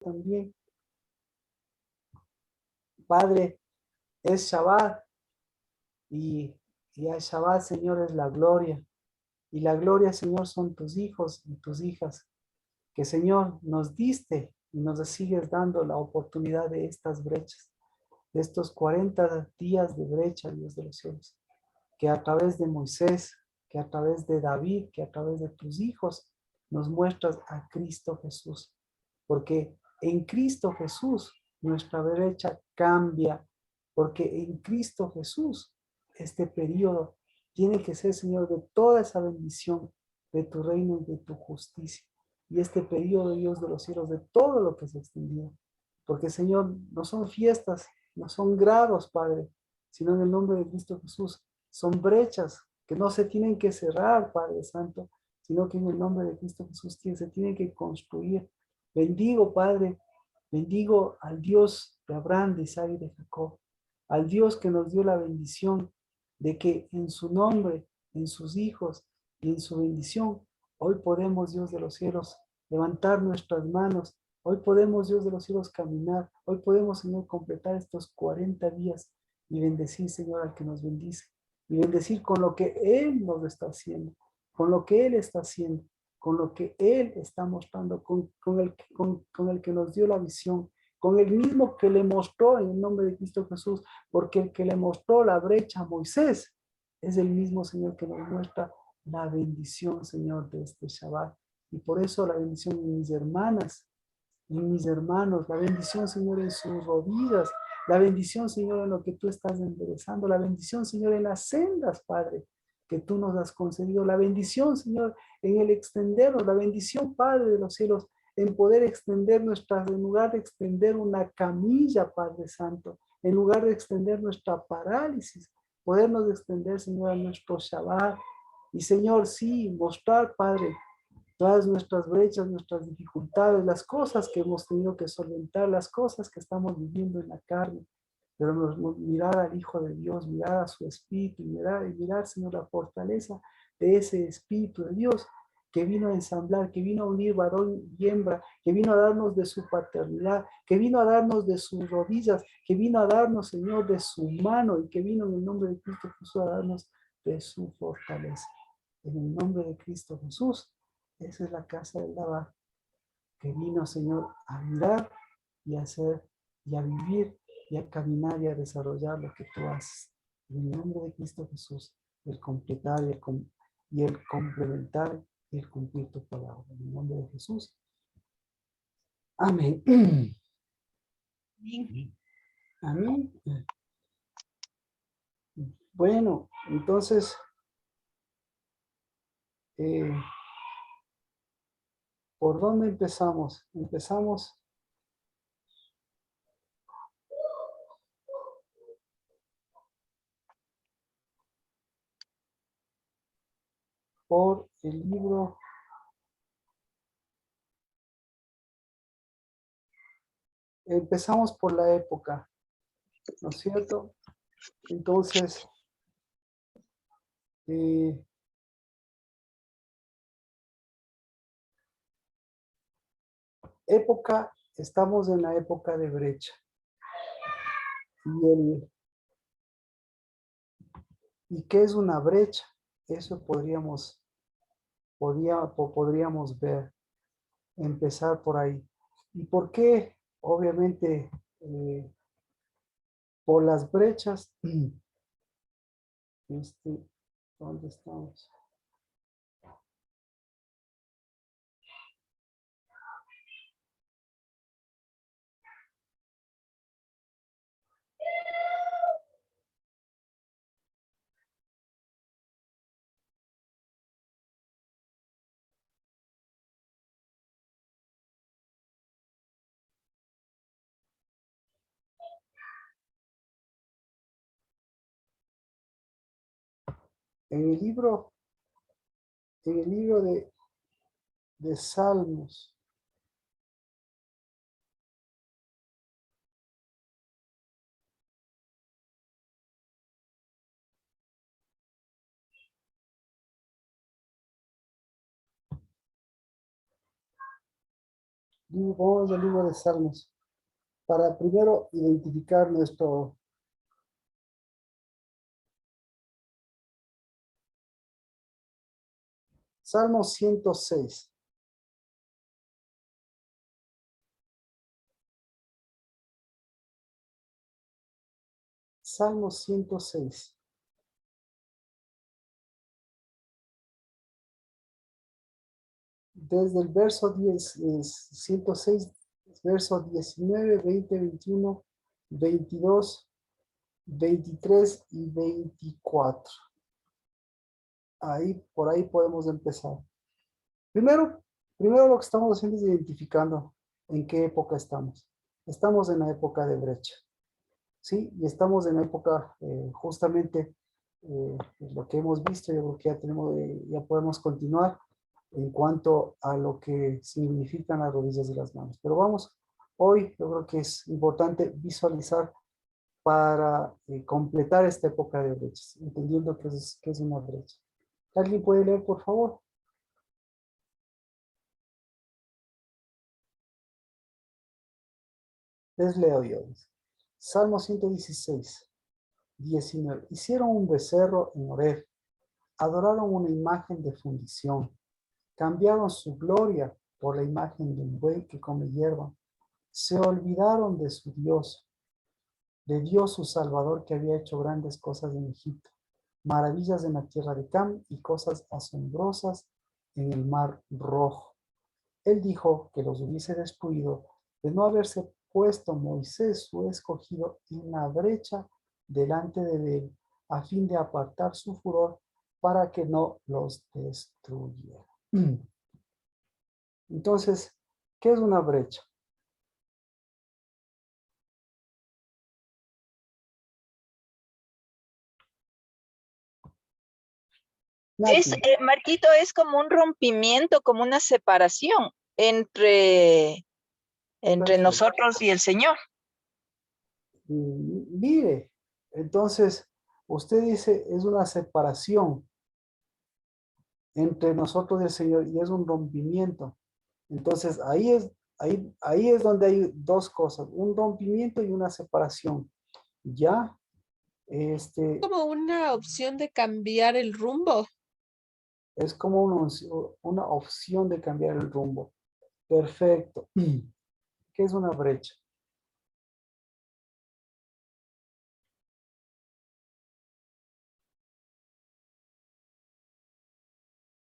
también. Padre, es Shabbat y el Shabbat, Señor, es la gloria. Y la gloria, Señor, son tus hijos y tus hijas, que, Señor, nos diste y nos sigues dando la oportunidad de estas brechas, de estos 40 días de brecha, Dios de los cielos, que a través de Moisés, que a través de David, que a través de tus hijos, nos muestras a Cristo Jesús. Porque en Cristo Jesús nuestra brecha cambia, porque en Cristo Jesús este periodo tiene que ser, Señor, de toda esa bendición de tu reino y de tu justicia. Y este periodo, Dios de los cielos, de todo lo que se extendió. Porque, Señor, no son fiestas, no son grados, Padre, sino en el nombre de Cristo Jesús. Son brechas que no se tienen que cerrar, Padre Santo, sino que en el nombre de Cristo Jesús se tienen que construir. Bendigo, Padre, bendigo al Dios de Abraham, de Isaac y de Jacob, al Dios que nos dio la bendición de que en su nombre, en sus hijos y en su bendición, hoy podemos, Dios de los cielos, levantar nuestras manos. Hoy podemos, Dios de los cielos, caminar. Hoy podemos, Señor, completar estos 40 días y bendecir, Señor, al que nos bendice. Y bendecir con lo que Él nos está haciendo, con lo que Él está haciendo, con lo que Él está mostrando, con el que nos dio la visión, con el mismo que le mostró en el nombre de Cristo Jesús, porque el que le mostró la brecha a Moisés es el mismo, Señor, que nos muestra la bendición, Señor, de este Shabbat. Y por eso la bendición en mis hermanas, en mis hermanos, la bendición, Señor, en sus rodillas, la bendición, Señor, en lo que tú estás enderezando, la bendición, Señor, en las sendas, Padre, que tú nos has concedido, la bendición, Señor, en el extendernos, la bendición, Padre de los cielos, en poder extender nuestras, en lugar de extender una camilla, Padre Santo, en lugar de extender nuestra parálisis, podernos extender, Señor, a nuestro Shabbat. Y, Señor, sí, mostrar, Padre, todas nuestras brechas, nuestras dificultades, las cosas que hemos tenido que solventar, las cosas que estamos viviendo en la carne, pero mirar al Hijo de Dios, mirar a su Espíritu, mirar, Señor, la fortaleza de ese Espíritu de Dios que vino a ensamblar, que vino a unir varón y hembra, que vino a darnos de su paternidad, que vino a darnos de sus rodillas, que vino a darnos, Señor, de su mano y que vino en el nombre de Cristo Jesús a darnos de su fortaleza. En el nombre de Cristo Jesús, esa es la casa del Labá, que vino, Señor, a mirar y a hacer y a vivir y a caminar y a desarrollar lo que tú haces. En el nombre de Cristo Jesús, el completar y el complementar y el cumplir tu palabra. En el nombre de Jesús. Amén. Amén. Bueno, entonces, ¿por dónde empezamos? Empezamos por el libro. Empezamos por la época, ¿no es cierto? Entonces, estamos en la época de brecha. ¿Y qué es una brecha? Eso podríamos ver, empezar por ahí. ¿Y por qué? Obviamente, por las brechas. ¿Dónde estamos? En el libro de Salmos. Vamos al libro de Salmos. Para primero identificar nuestro... Salmo 106. Salmo 106. Desde el verso 10, 106, verso 19, 20, 21, 22, 23 y 24. Ahí, por ahí podemos empezar. Primero lo que estamos haciendo es identificando en qué época estamos. Estamos en la época de brecha, ¿sí? Y estamos en la época justamente lo que hemos visto. Yo creo que ya tenemos, ya podemos continuar en cuanto a lo que significan las rodillas y las manos. Pero vamos, hoy yo creo que es importante visualizar para completar esta época de brechas, entendiendo que es una brecha. ¿Alguien puede leer, por favor? Les leo yo. Salmo 116, 19. Hicieron un becerro en Horeb, adoraron una imagen de fundición, cambiaron su gloria por la imagen de un buey que come hierba. Se olvidaron de Dios su Salvador, que había hecho grandes cosas en Egipto, maravillas en la tierra de Cam y cosas asombrosas en el mar Rojo. Él dijo que los hubiese destruido de no haberse puesto Moisés, su escogido, en la brecha delante de él, a fin de apartar su furor para que no los destruyera. Entonces, ¿qué es una brecha? Es, Nati, Marquito, es como un rompimiento, como una separación entre perfecto. nosotros y el Señor. Mire, entonces, usted dice, es una separación entre nosotros y el Señor y es un rompimiento. Entonces, ahí es donde hay dos cosas, un rompimiento y una separación. Ya, Como una opción de cambiar el rumbo. es como una opción de cambiar el rumbo. Perfecto. ¿Qué es una brecha?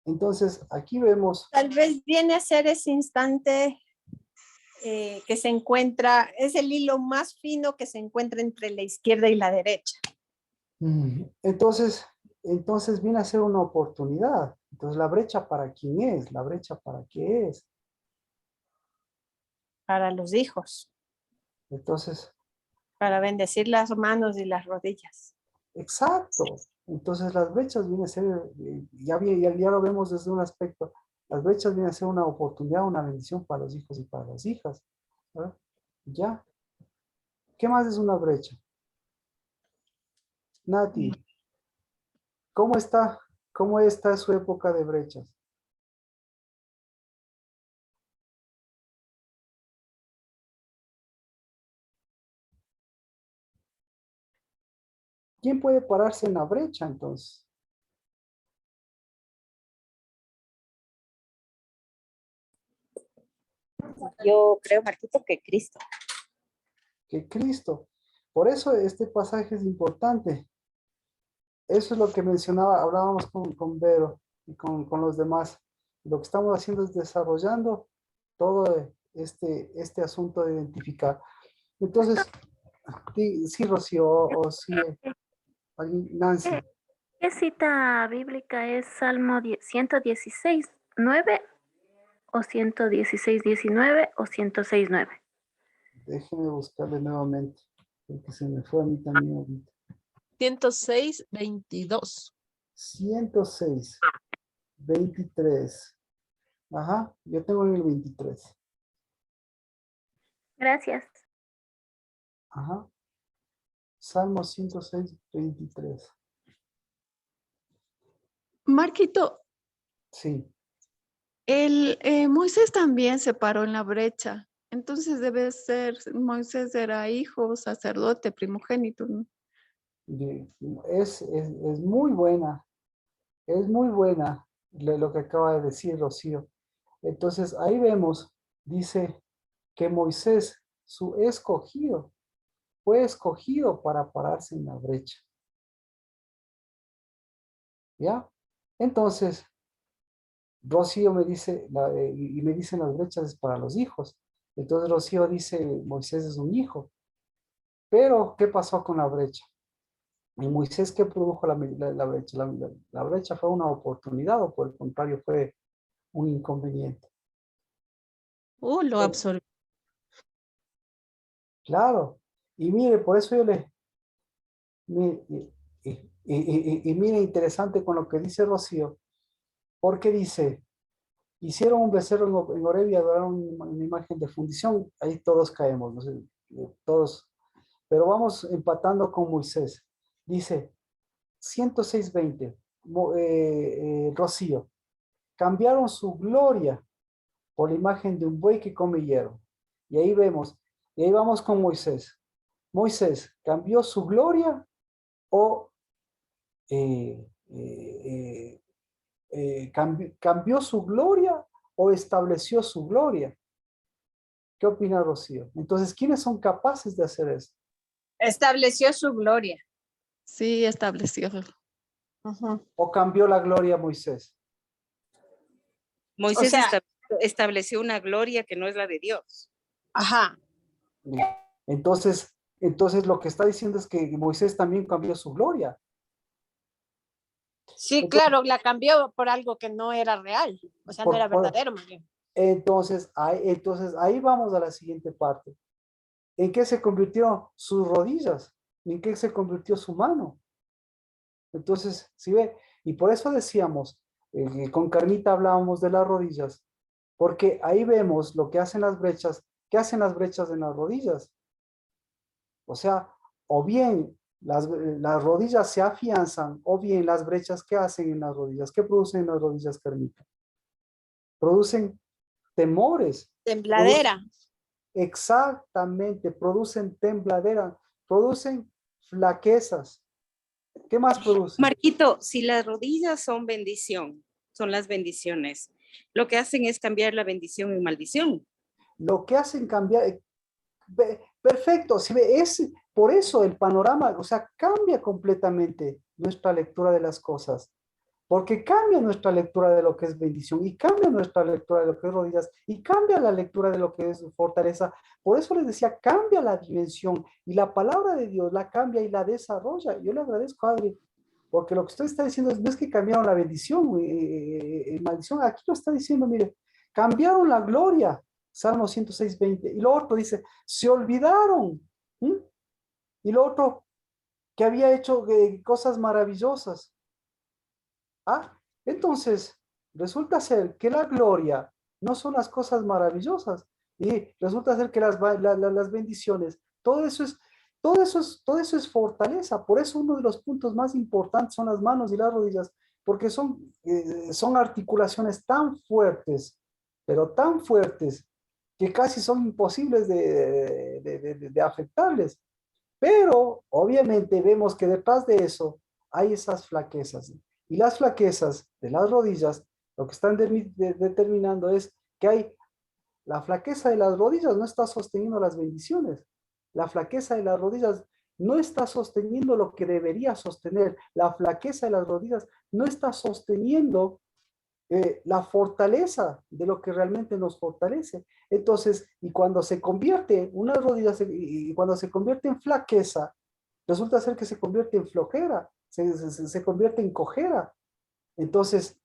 Entonces, aquí vemos, Tal vez viene a ser ese instante que se encuentra, es el hilo más fino que se encuentra entre la izquierda y la derecha. entonces viene a ser una oportunidad. Entonces, ¿la brecha para quién es? ¿La brecha para qué es? Para los hijos, Entonces, para bendecir las manos y las rodillas. exacto. Entonces las brechas vienen a ser, ya lo vemos desde un aspecto, las brechas vienen a ser una oportunidad, una bendición para los hijos y para las hijas. ¿Verdad? Ya. ¿Qué más es una brecha? Nati, ¿cómo está? ¿Cómo está su época de brechas? ¿Quién puede pararse en la brecha entonces? Yo creo, Marquito, que Cristo. Que Cristo. Por eso este pasaje es importante. Eso es lo que mencionaba, hablábamos con Vero y con los demás. Lo que estamos haciendo es desarrollando todo este asunto de identificar. Entonces, sí, Rocío, o sí, Nancy, ¿Qué cita bíblica es Salmo 116, 9 o 116, 19 o 106, 9? déjenme buscarle nuevamente, porque se me fue a mí también ahorita. 106, 22. 106, 23. Ajá, yo tengo en el 23. Gracias. Ajá, Salmo 106, 23. Marquito, Sí. Moisés también se paró en la brecha. Entonces debe ser, Moisés era hijo, sacerdote, primogénito, ¿no? Es muy buena, lo que acaba de decir Rocío. Entonces ahí vemos, dice que Moisés, su escogido, fue escogido para pararse en la brecha. ¿Ya? Entonces, Rocío me dice, y me dicen las brechas es para los hijos. Entonces Rocío dice, Moisés es un hijo. Pero, ¿qué pasó con la brecha? ¿Y Moisés qué produjo la brecha? La brecha fue una oportunidad o por el contrario fue un inconveniente. Lo absorbió. Claro. Y mire, por eso yo y mire, interesante con lo que dice Rocío, porque dice, hicieron un becerro en Horeb y adoraron una imagen de fundición. Ahí todos caemos, no sé, todos. Pero vamos empatando con Moisés. Dice, 106:20, Rocío, cambiaron su gloria por la imagen de un buey que come hierro. Y ahí vemos, y ahí vamos con Moisés. Moisés, ¿cambió su gloria o cambió su gloria o estableció su gloria? ¿Qué opina Rocío? Entonces, ¿quiénes son capaces de hacer eso? Estableció su gloria. Sí, estableció. ¿O cambió la gloria Moisés? Moisés O sea, estableció una gloria que no es la de Dios. Ajá. Entonces lo que está diciendo es que Moisés también cambió su gloria. Sí, Entonces, claro, la cambió por algo que no era real, o sea, no era verdadero, más bien. Entonces ahí vamos a la siguiente parte. ¿En qué se convirtieron sus rodillas? ¿En qué se convirtió su mano? Entonces, ¿sí ve? Y por eso decíamos, con Carmita hablábamos de las rodillas, porque ahí vemos lo que hacen las brechas. ¿Qué hacen las brechas en las rodillas? O sea, o bien las rodillas se afianzan, o bien las brechas que hacen en las rodillas. ¿Qué producen en las rodillas, Carmita? Producen temores. Tembladera. Exactamente, producen tembladera, producen flaquezas. ¿Qué más producen? Marquito, si las rodillas son bendición, son las bendiciones, lo que hacen es cambiar la bendición en maldición. Lo que hacen cambiar, perfecto, si ve, es por eso el panorama, o sea, cambia completamente nuestra lectura de las cosas, porque cambia nuestra lectura de lo que es bendición y cambia nuestra lectura de lo que es rodillas y cambia la lectura de lo que es fortaleza. Por eso les decía, cambia la dimensión y la palabra de Dios la cambia y la desarrolla. Yo le agradezco, Adri, porque lo que usted está diciendo no es que cambiaron la bendición, maldición, aquí lo está diciendo, mire, cambiaron la gloria, Salmo 106:20, y lo otro dice, se olvidaron, ¿sí? Y lo otro, que había hecho cosas maravillosas. Entonces, resulta ser que la gloria no son las cosas maravillosas, y resulta ser que las bendiciones, todo eso es fortaleza. Por eso uno de los puntos más importantes son las manos y las rodillas, porque son articulaciones tan fuertes, pero tan fuertes, que casi son imposibles de afectarles. Pero obviamente vemos que detrás de eso hay esas flaquezas. Y las flaquezas de las rodillas, lo que están determinando es que hay la flaqueza de las rodillas no está sosteniendo las bendiciones. La flaqueza de las rodillas no está sosteniendo lo que debería sostener. La flaqueza de las rodillas no está sosteniendo la fortaleza de lo que realmente nos fortalece. Entonces, y cuando se convierte unas rodillas, y cuando se convierte en flaqueza, resulta ser que se convierte en flojera, se convierte en cojera. Entonces,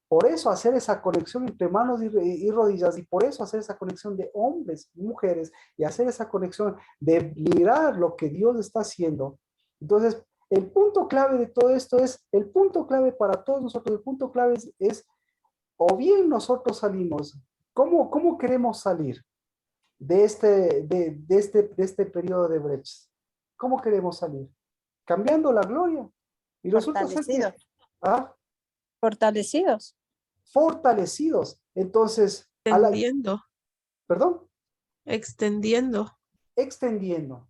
por eso hacer esa conexión entre manos y rodillas, y por eso hacer esa conexión de hombres y mujeres, y hacer esa conexión de mirar lo que Dios está haciendo. Entonces, el punto clave de todo esto el punto clave para todos nosotros, el punto clave es o bien nosotros salimos, ¿cómo queremos salir de este periodo de brechas? ¿Cómo queremos salir? Cambiando la gloria. Y resulta ser que, Fortalecidos. Fortalecidos. fortalecidos. Entonces, Extendiendo, perdón, extendiendo. extendiendo.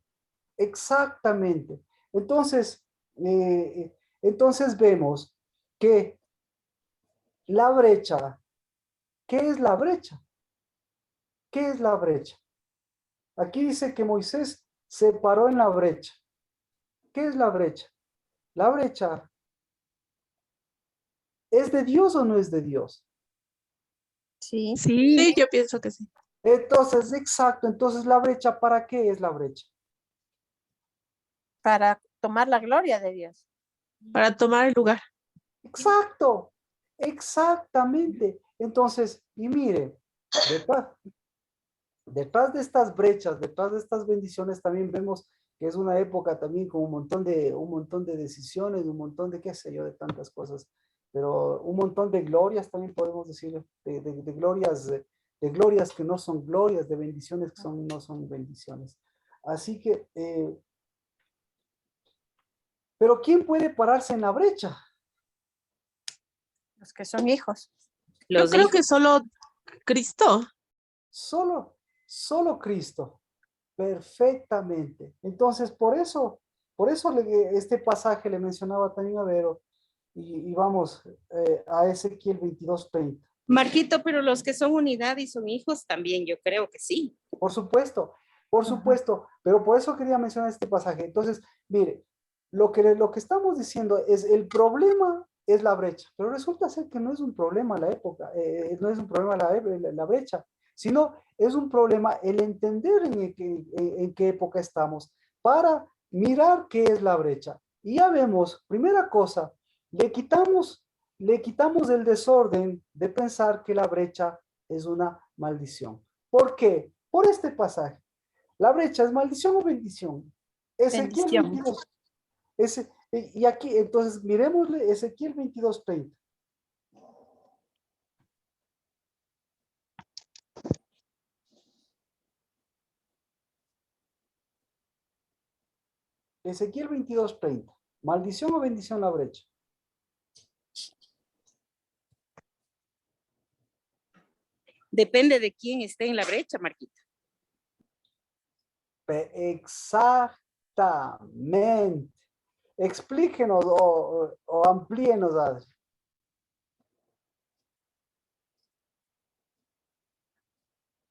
Exactamente. Entonces, entonces vemos que la brecha, ¿qué es la brecha? ¿Qué es la brecha? Aquí dice que Moisés se paró en la brecha. ¿Qué es la brecha? La brecha, ¿es de Dios o no es de Dios? Sí. Sí, yo pienso que sí. Entonces, exacto. Entonces, ¿la brecha para qué es la brecha? Para tomar la gloria de Dios. Para tomar el lugar. Exacto. Exactamente. Entonces, y mire, detrás de estas brechas, detrás de estas bendiciones, también vemos que es una época también con un montón de decisiones, un montón de qué sé yo, de tantas cosas, pero un montón de glorias también podemos decir, de glorias que no son glorias, de bendiciones que no son bendiciones. Así que, pero ¿quién puede pararse en la brecha? Los que son hijos. Yo Los creo hijos. que solo Cristo. Solo Cristo. Perfectamente. Entonces, por eso este pasaje le mencionaba también a Vero, y vamos a Ezequiel 22:30. Marquito, pero los que son unidad y son hijos también, yo creo que sí. Por supuesto, pero por eso quería mencionar este pasaje. Entonces, mire, lo que estamos diciendo es el problema es la brecha, pero resulta ser que no es un problema la época, no es un problema la brecha, sino es un problema el entender en qué época estamos para mirar qué es la brecha. Y ya vemos, primera cosa, le quitamos el desorden de pensar que la brecha es una maldición. ¿Por qué? Por este pasaje. La brecha es maldición o bendición. Ezequiel Bendición. 22. Y aquí, entonces, miremosle Ezequiel 22:30. Ezequiel 22:30. Maldición o bendición la brecha. Depende de quién esté en la brecha, Marquito. Exactamente. Explíquenos o amplíenos, Adri.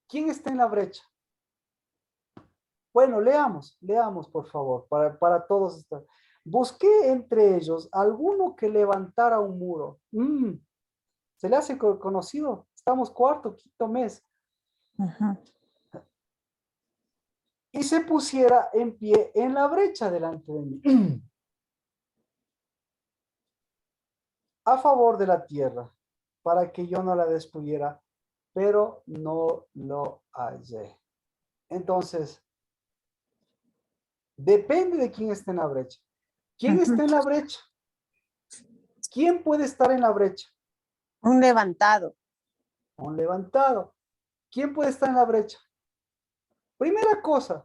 ¿Quién está en la brecha? Bueno, leamos, por favor, para todos estos. Busqué entre ellos alguno que levantara un muro. ¿Se le hace conocido? Estamos cuarto, quinto mes. Y se pusiera en pie en la brecha delante de mí. A favor de la tierra, para que yo no la destruyera, pero no lo hallé. Entonces, depende de quién esté en la brecha. ¿Quién está en la brecha? ¿Quién puede estar en la brecha? Un levantado. Un levantado. ¿Quién puede estar en la brecha? Primera cosa,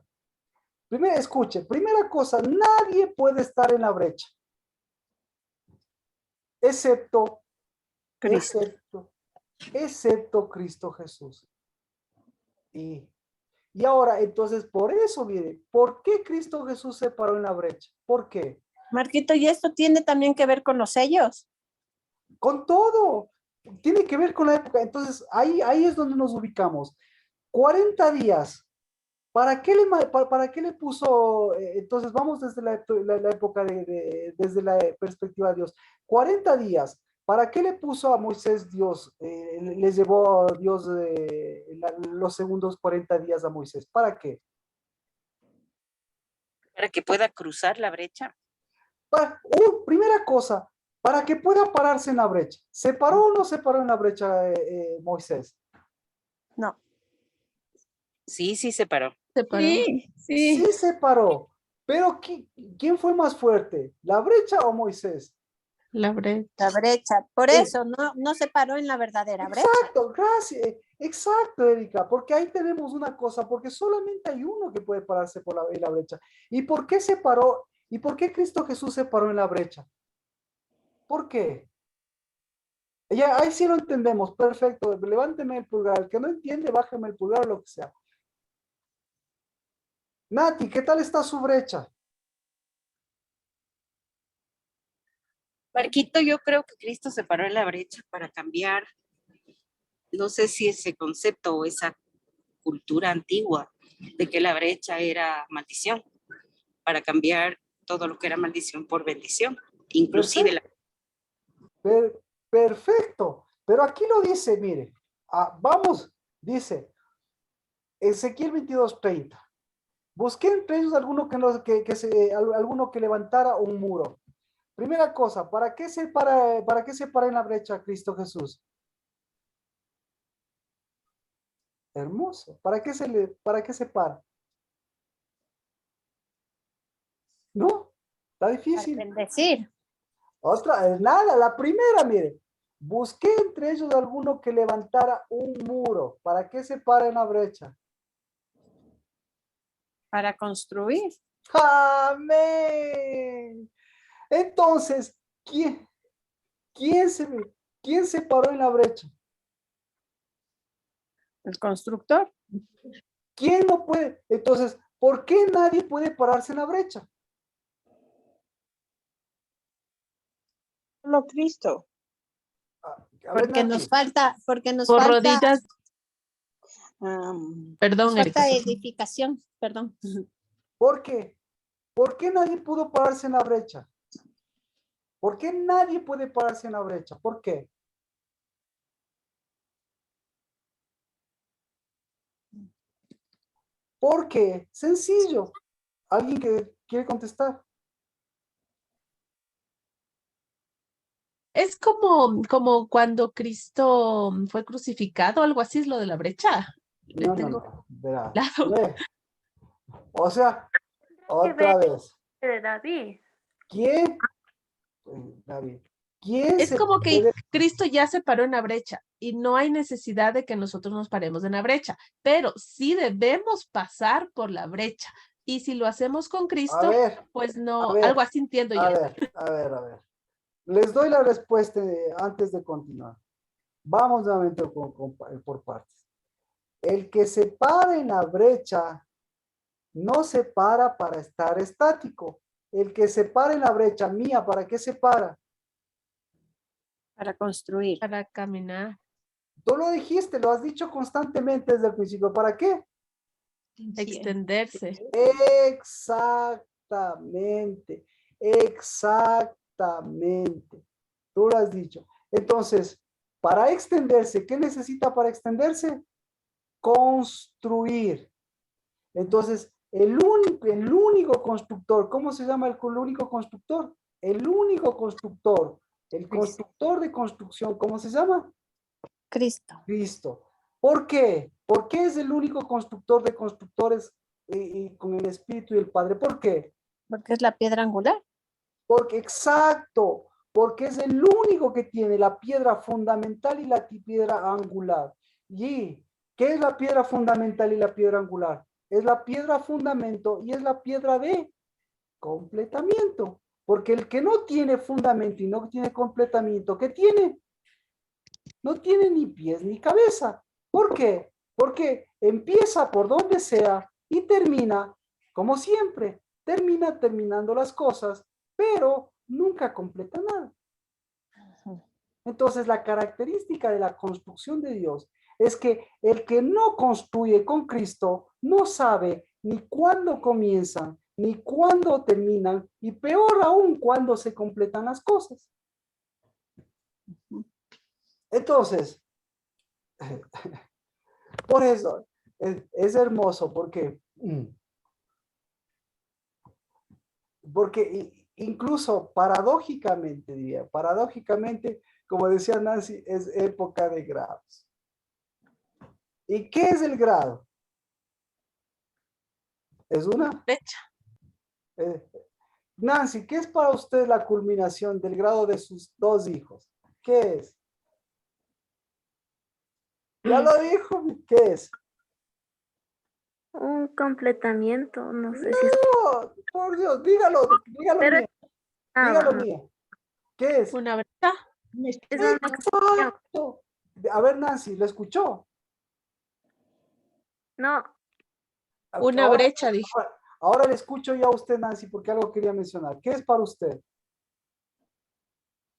escuche, primera cosa, nadie puede estar en la brecha. Excepto Cristo Jesús. Y ahora, entonces, por eso, mire, ¿por qué Cristo Jesús se paró en la brecha? ¿Por qué? Marquito, ¿y esto tiene también que ver con los sellos? Con todo. Tiene que ver con la época. Entonces, ahí es donde nos ubicamos. 40 días. ¿Para qué le puso? Entonces, vamos desde la época desde la perspectiva de Dios. 40 días. ¿Para qué le puso a Moisés Dios? Les llevó Dios los segundos 40 días a Moisés. ¿Para qué? Para que pueda cruzar la brecha. Primera cosa, para que pueda pararse en la brecha. ¿Se paró o no se paró en la brecha Moisés? No. Sí, sí se paró. Se paró. Sí se paró. Pero ¿quién fue más fuerte? ¿La brecha o Moisés? La brecha. La brecha. Por eso no se paró en la verdadera brecha. Exacto, gracias. Exacto, Erika, porque ahí tenemos una cosa, porque solamente hay uno que puede pararse en la brecha. ¿Y por qué se paró? ¿Y por qué Cristo Jesús se paró en la brecha? ¿Por qué? Ya, ahí sí lo entendemos, perfecto. Levánteme el pulgar. El que no entiende, bájeme el pulgar o lo que sea. Nati, ¿qué tal está su brecha? Marquito, yo creo que Cristo se paró en la brecha para cambiar, no sé si ese concepto o esa cultura antigua de que la brecha era maldición, para cambiar todo lo que era maldición por bendición, inclusive la... Perfecto. Pero aquí lo dice, mire. Vamos, dice Ezequiel 22:30. Busqué entre ellos alguno alguno que levantara un muro. Primera cosa, ¿para qué se para en la brecha Cristo Jesús? Hermoso. ¿Para qué se para? No, está difícil. Para bendecir. Otra, nada, la primera, mire. Busqué entre ellos alguno que levantara un muro. ¿Para qué se para en la brecha? Para construir. Amén. Entonces, quién se paró en la brecha? El constructor. ¿Quién no puede? Entonces, ¿por qué nadie puede pararse en la brecha? Solo Cristo. A ver, Porque Nati. nos falta, porque nos Por falta, rodillas. Am, Perdón, nos falta Erika. edificación, perdón. ¿Por qué? ¿Por qué nadie pudo pararse en la brecha? ¿Por qué nadie puede pararse en la brecha? ¿Por qué? ¿Por qué? Sencillo. ¿Alguien que quiere contestar? Es como cuando Cristo fue crucificado, algo así es lo de la brecha. Le No, tengo no. Verá. claro. O sea, Que ve otra vez. de David. ¿Quién? David. ¿Quién Es se como que puede? Cristo ya se paró en la brecha y no hay necesidad de que nosotros nos paremos en la brecha, pero sí debemos pasar por la brecha. Y si lo hacemos con A Cristo, ver, pues a no, ver, algo así entiendo yo. a ver, a ver, a ver. Les doy la respuesta antes de continuar. Vamos nuevamente por partes. El que se para en la brecha no se para estar estático. El que se para en la brecha mía, ¿para qué se para? Para construir. Para caminar, Tú lo dijiste, lo has dicho constantemente desde el principio. ¿Para qué? extenderse. Exactamente, exactamente. Tú lo has dicho. Entonces, para extenderse, ¿qué necesita para extenderse? Construir. Entonces, el único constructor, ¿cómo se llama el único constructor? El único constructor, el constructor de construcción, ¿cómo se llama? Cristo. Cristo. ¿Por qué? ¿Por qué es el único constructor de constructores y con el Espíritu y el Padre? ¿Por qué? Porque es la piedra angular. Porque, exacto, porque es el único que tiene la piedra fundamental y la piedra angular. ¿Y qué es la piedra fundamental y la piedra angular? Es la piedra fundamento y es la piedra de completamiento. Porque el que no tiene fundamento y no tiene completamiento, ¿qué tiene? No tiene ni pies ni cabeza. ¿Por qué? Porque empieza por donde sea y termina, como siempre, terminando las cosas, pero nunca completa nada. Entonces, la característica de la construcción de Dios es que el que no construye con Cristo no sabe ni cuándo comienzan, ni cuándo terminan, y peor aún cuándo se completan las cosas. Entonces, por eso es hermoso, porque incluso paradójicamente, diría, paradójicamente, como decía Nancy, es época de grados. ¿Y qué es el grado? Es una Brecha. Nancy, ¿qué es para usted la culminación del grado de sus dos hijos? ¿Qué es? Ya lo dijo, ¿qué es? Un completamiento, no sé si es. No, por Dios, dígalo Pero bien, dígalo no. bien. ¿Qué es? Una brecha. Es una extensión. Exacto. A ver, Nancy, ¿lo escuchó? No, Una Ahora- brecha, dije. ahora le escucho yo a usted, Nancy, porque algo quería mencionar. ¿Qué es para usted?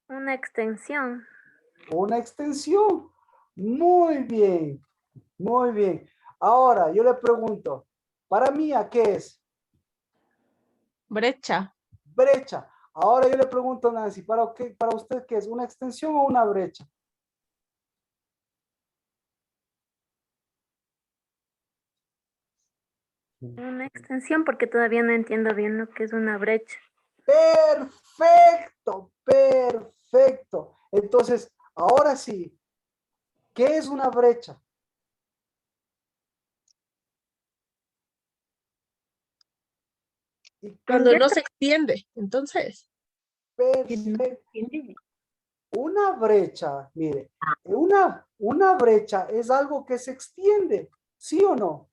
una extensión. Una extensión. Muy bien, muy bien. Ahora, yo le pregunto, para mí, ¿a qué es? Brecha. Brecha. Ahora yo le pregunto, Nancy, para usted qué es? ¿Una extensión o una brecha? Una extensión porque todavía no entiendo bien lo que es una brecha. Perfecto, perfecto. Entonces, ahora sí, ¿qué es una brecha? Y Cuando no se extiende, entonces. perfecto. Una brecha, mire, una brecha es algo que se extiende, ¿sí o no?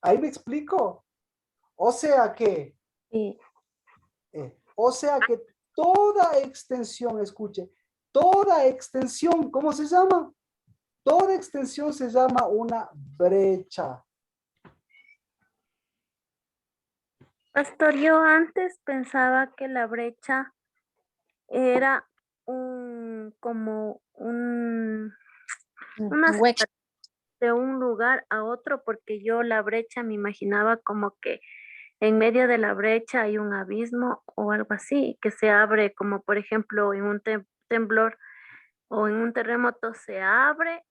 Ahí me explico. O sea que, Sí. toda extensión, escuche, toda extensión, ¿cómo se llama? Toda extensión se llama una brecha. Pastor, yo antes pensaba que la brecha era una separación de un lugar a otro, porque yo la brecha me imaginaba como que en medio de la brecha hay un abismo o algo así, que se abre, como por ejemplo en un temblor o en un terremoto se abre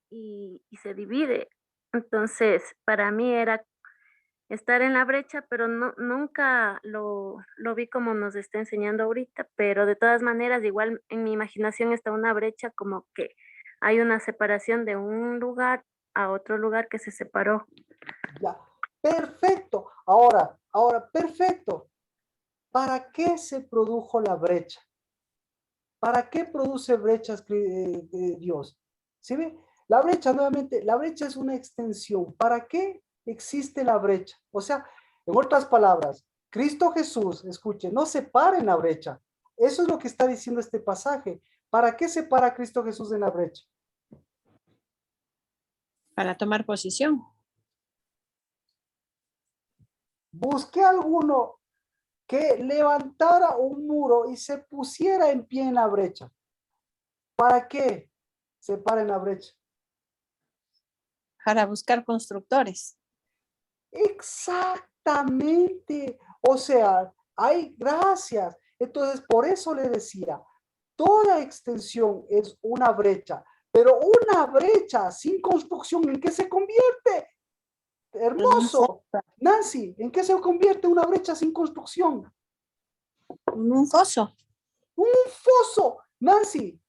y se divide. Entonces, para mí era estar en la brecha, pero no, nunca lo vi como nos está enseñando ahorita, pero de todas maneras, igual en mi imaginación está una brecha como que hay una separación de un lugar a otro lugar que se separó. Ya, perfecto. Ahora, perfecto. ¿Para qué se produjo la brecha? ¿Para qué produce brechas Dios? ¿Sí ve? La brecha, nuevamente, la brecha es una extensión. ¿Para qué existe la brecha? O sea, en otras palabras, Cristo Jesús, escuche, no separa en la brecha. Eso es lo que está diciendo este pasaje. ¿Para qué separa Cristo Jesús en la brecha? Para tomar posición. Busque alguno que levantara un muro y se pusiera en pie en la brecha. ¿Para qué se para en la brecha? Para buscar constructores. Exactamente. O sea, hay gracias. Entonces, por eso le decía, toda extensión es una brecha, pero una brecha sin construcción, ¿en qué se convierte? Hermoso. Nancy, ¿en qué se convierte una brecha sin construcción? En un foso. Un foso. Nancy,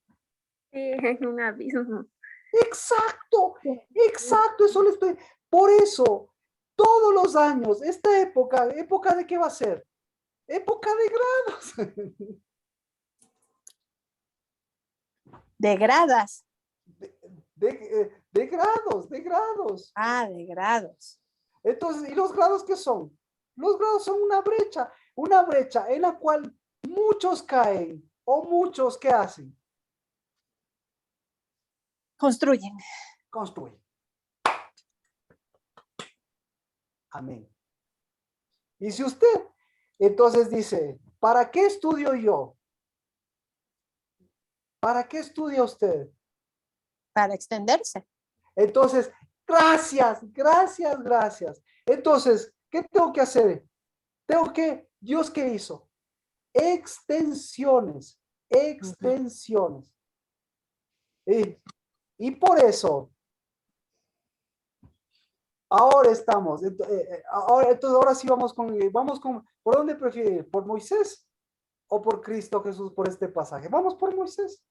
Sí, en un abismo. exacto, exacto, eso le estoy. Por eso, todos los años, esta ¿época de qué va a ser? Época de grados. De gradas. De grados, de grados. Ah, de grados. Entonces, ¿y los grados qué son? Los grados son una brecha en la cual muchos caen o muchos, ¿qué hacen? Construyen. Construyen. Amén. Y si usted, entonces dice, ¿para qué estudio yo? ¿Para qué estudia usted? Para extenderse. Entonces, gracias, gracias, gracias. Entonces, ¿qué tengo que hacer? ¿Dios qué hizo? Extensiones, extensiones. Y por eso, ahora estamos, ahora sí vamos con, ¿por dónde prefiere ir? ¿Por Moisés o por Cristo Jesús por este pasaje? Vamos por Moisés.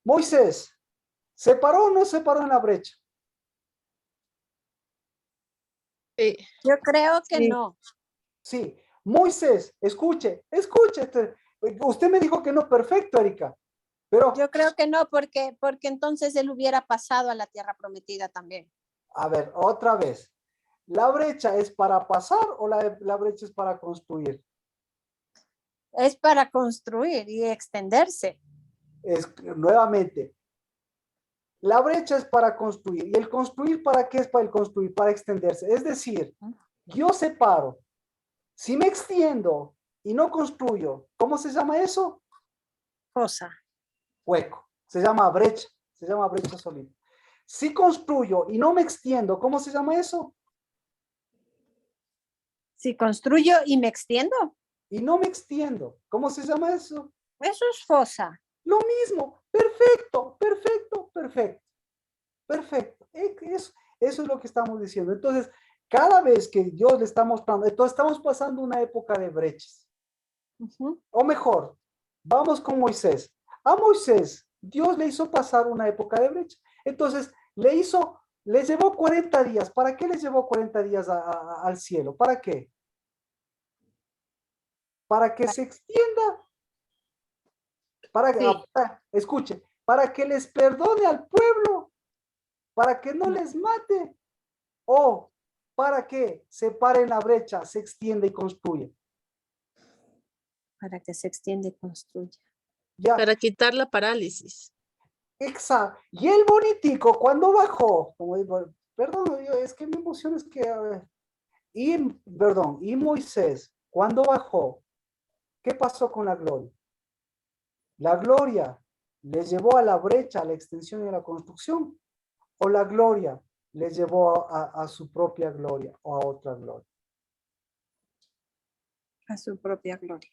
Moisés, ¿se paró o no se paró en la brecha? Sí. Yo creo que Sí. no. Sí. Moisés, escuche. Usted me dijo que no, perfecto, Erika. Pero, Yo creo que no, porque entonces él hubiera pasado a la tierra prometida también. a ver, otra vez. ¿La brecha es para pasar o la brecha es para construir? Es para construir y extenderse. Es nuevamente, la brecha es para construir. ¿Y el construir para qué es para el construir? Para extenderse. Es decir, yo separo. Si me extiendo y no construyo, ¿cómo se llama eso? Cosa. Hueco. Se llama brecha. Se llama brecha sólida. Si construyo y no me extiendo, ¿cómo se llama eso? Si construyo y me extiendo, Y no me extiendo, ¿cómo se llama eso? eso es fosa. Lo mismo. Perfecto, perfecto, perfecto. Perfecto. Eso es lo que estamos diciendo. Entonces, cada vez que Dios le está mostrando, entonces estamos pasando una época de brechas. O mejor, vamos con Moisés. A Moisés, Dios le hizo pasar una época de brecha. Entonces, le llevó 40 días. ¿Para qué le llevó 40 días al cielo? ¿Para qué? Para que se extienda. Escuche, para que les perdone al pueblo, para que no les mate, o para que se pare en la brecha, se extienda y construya. Para que se extienda y construya. Ya, Para quitar la parálisis. exacto. Y el bonitico, cuando bajó, perdón, es que mi emoción es que, y Moisés, cuando bajó, ¿qué pasó con la gloria? La gloria les llevó a la brecha, a la extensión y a la construcción, o la gloria les llevó a su propia gloria o a otra gloria. A su propia gloria.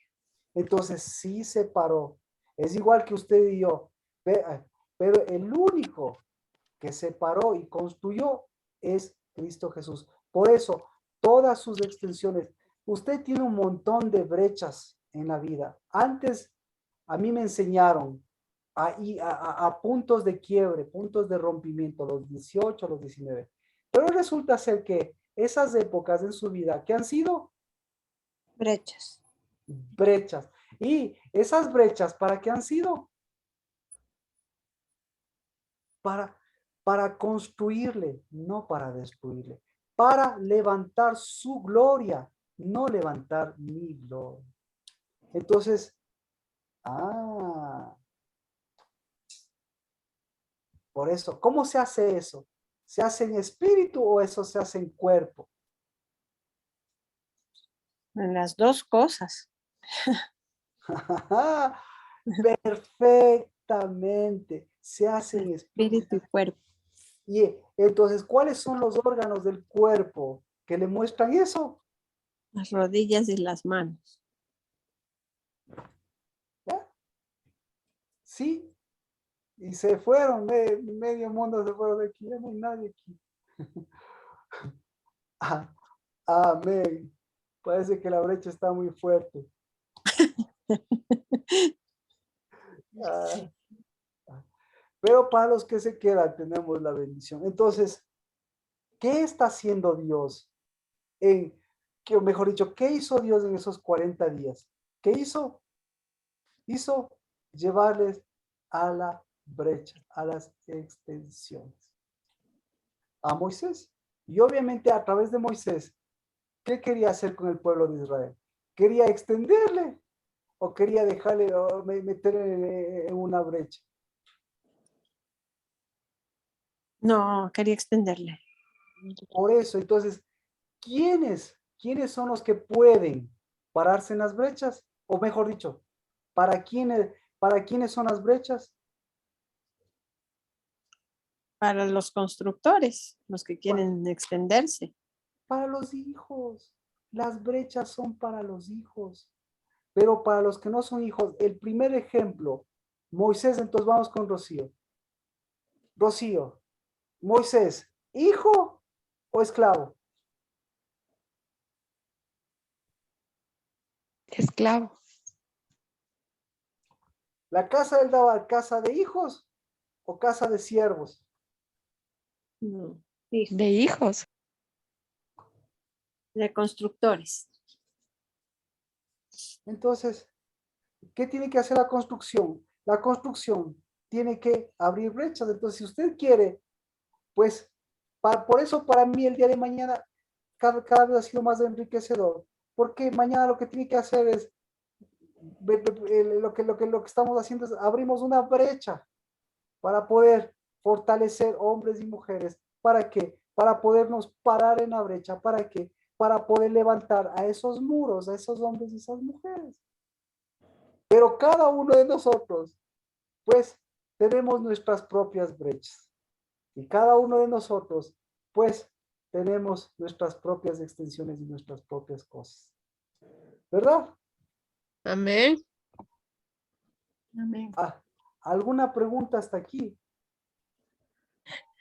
Entonces sí se paró. Es igual que usted y yo. Pero el único que se paró y construyó es Cristo Jesús. Por eso, todas sus extensiones. Usted tiene un montón de brechas en la vida. Antes, a mí me enseñaron a puntos de quiebre, puntos de rompimiento, los 18, los 19. Pero resulta ser que esas épocas en su vida, ¿qué han sido? Brechas. Brechas. Y esas brechas, ¿para qué han sido? Para construirle, no para destruirle. Para levantar su gloria, no levantar mi gloria. Entonces, por eso, ¿cómo se hace eso? ¿Se hace en espíritu o eso se hace en cuerpo? En las dos cosas. Perfectamente. Se hace en espíritu. Espíritu y cuerpo. Y entonces, ¿cuáles son los órganos del cuerpo que le muestran eso? Las rodillas y las manos. ¿Ya? Sí. Y se fueron, medio mundo se fueron de aquí, ya no hay nadie aquí. Amén. Parece que la brecha está muy fuerte. Pero para los que se quedan tenemos la bendición. Entonces, ¿qué está haciendo Dios? O mejor dicho, ¿qué hizo Dios en esos 40 días? ¿Qué hizo? Hizo llevarles a la brecha, a las extensiones. A Moisés. Y obviamente a través de Moisés, ¿qué quería hacer con el pueblo de Israel? ¿Quería extenderle o quería dejarle o meterle en una brecha? No, quería extenderle. Por eso, entonces, ¿quiénes son los que pueden pararse en las brechas? O mejor dicho, ¿para quiénes son las brechas? Para los constructores, los que quieren extenderse. Para los hijos. Las brechas son para los hijos. Pero para los que no son hijos, el primer ejemplo, Moisés, entonces vamos con Rocío. Rocío, Moisés, ¿hijo o esclavo? Esclavo. ¿La casa él daba casa de hijos o casa de siervos? No, De hijos. de constructores. Entonces, ¿qué tiene que hacer la construcción? La construcción tiene que abrir brechas. Entonces, si usted quiere, pues, por eso para mí el día de mañana cada vez ha sido más enriquecedor. Porque mañana lo que tiene que hacer es lo que estamos haciendo es abrimos una brecha para poder fortalecer hombres y mujeres. ¿Para qué? Para podernos parar en la brecha. ¿Para qué? Para poder levantar a esos muros, a esos hombres y esas mujeres. Pero cada uno de nosotros, pues, tenemos nuestras propias brechas. Y cada uno de nosotros, pues, tenemos nuestras propias extensiones y nuestras propias cosas. ¿Verdad? Amén. Amén. ¿Alguna pregunta hasta aquí?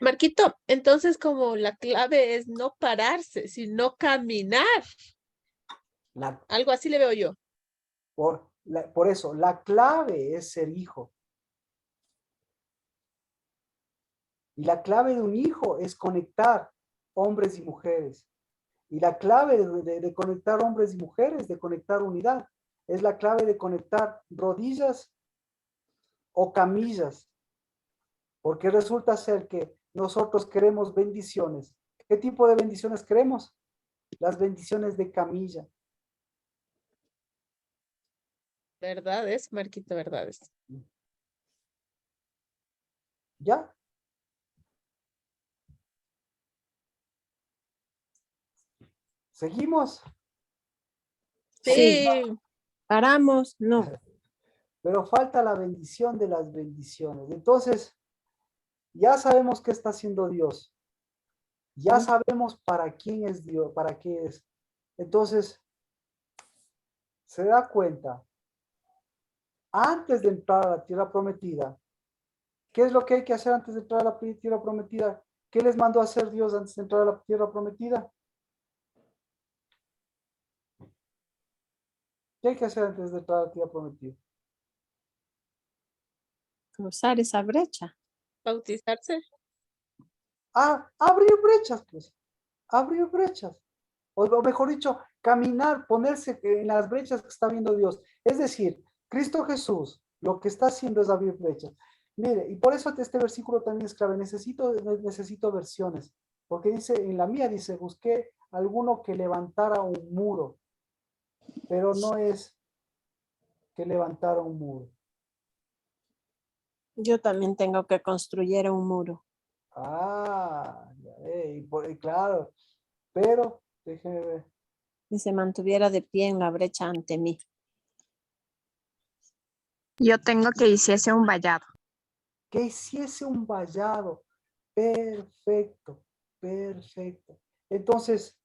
Marquito, entonces como la clave es no pararse, sino caminar. La, Algo así le veo yo. por eso, la clave es ser hijo. Y la clave de un hijo es conectar hombres y mujeres. Y la clave de conectar hombres y mujeres, de conectar unidad, es la clave de conectar rodillas o camillas. Porque resulta ser que nosotros queremos bendiciones. ¿Qué tipo de bendiciones queremos? Las bendiciones de camilla. Verdades, Marquito, verdades. ¿Ya? ¿Seguimos? Sí. Paramos, no. Pero falta la bendición de las bendiciones. Entonces, ya sabemos qué está haciendo Dios. Ya sabemos para quién es Dios, para qué es. Entonces, se da cuenta, antes de entrar a la tierra prometida, ¿qué es lo que hay que hacer antes de entrar a la tierra prometida? ¿Qué les mandó a hacer Dios antes de entrar a la tierra prometida? ¿Qué hay que hacer antes de entrar a la tierra prometida? Cruzar esa brecha. Bautizarse. Abrir brechas, pues. Abrir brechas. O mejor dicho, caminar, ponerse en las brechas que está viendo Dios. Es decir, Cristo Jesús lo que está haciendo es abrir brechas. Mire, y por eso este versículo también es clave. Necesito versiones. Porque dice, en la mía dice, busqué alguno que levantara un muro. Pero no es que levantara un muro. Yo también tengo que construir un muro. Ya ve, y claro, pero déjeme ver. Y se mantuviera de pie en la brecha ante mí. Yo tengo que hiciese un vallado. Que hiciese un vallado. Perfecto, perfecto. Entonces,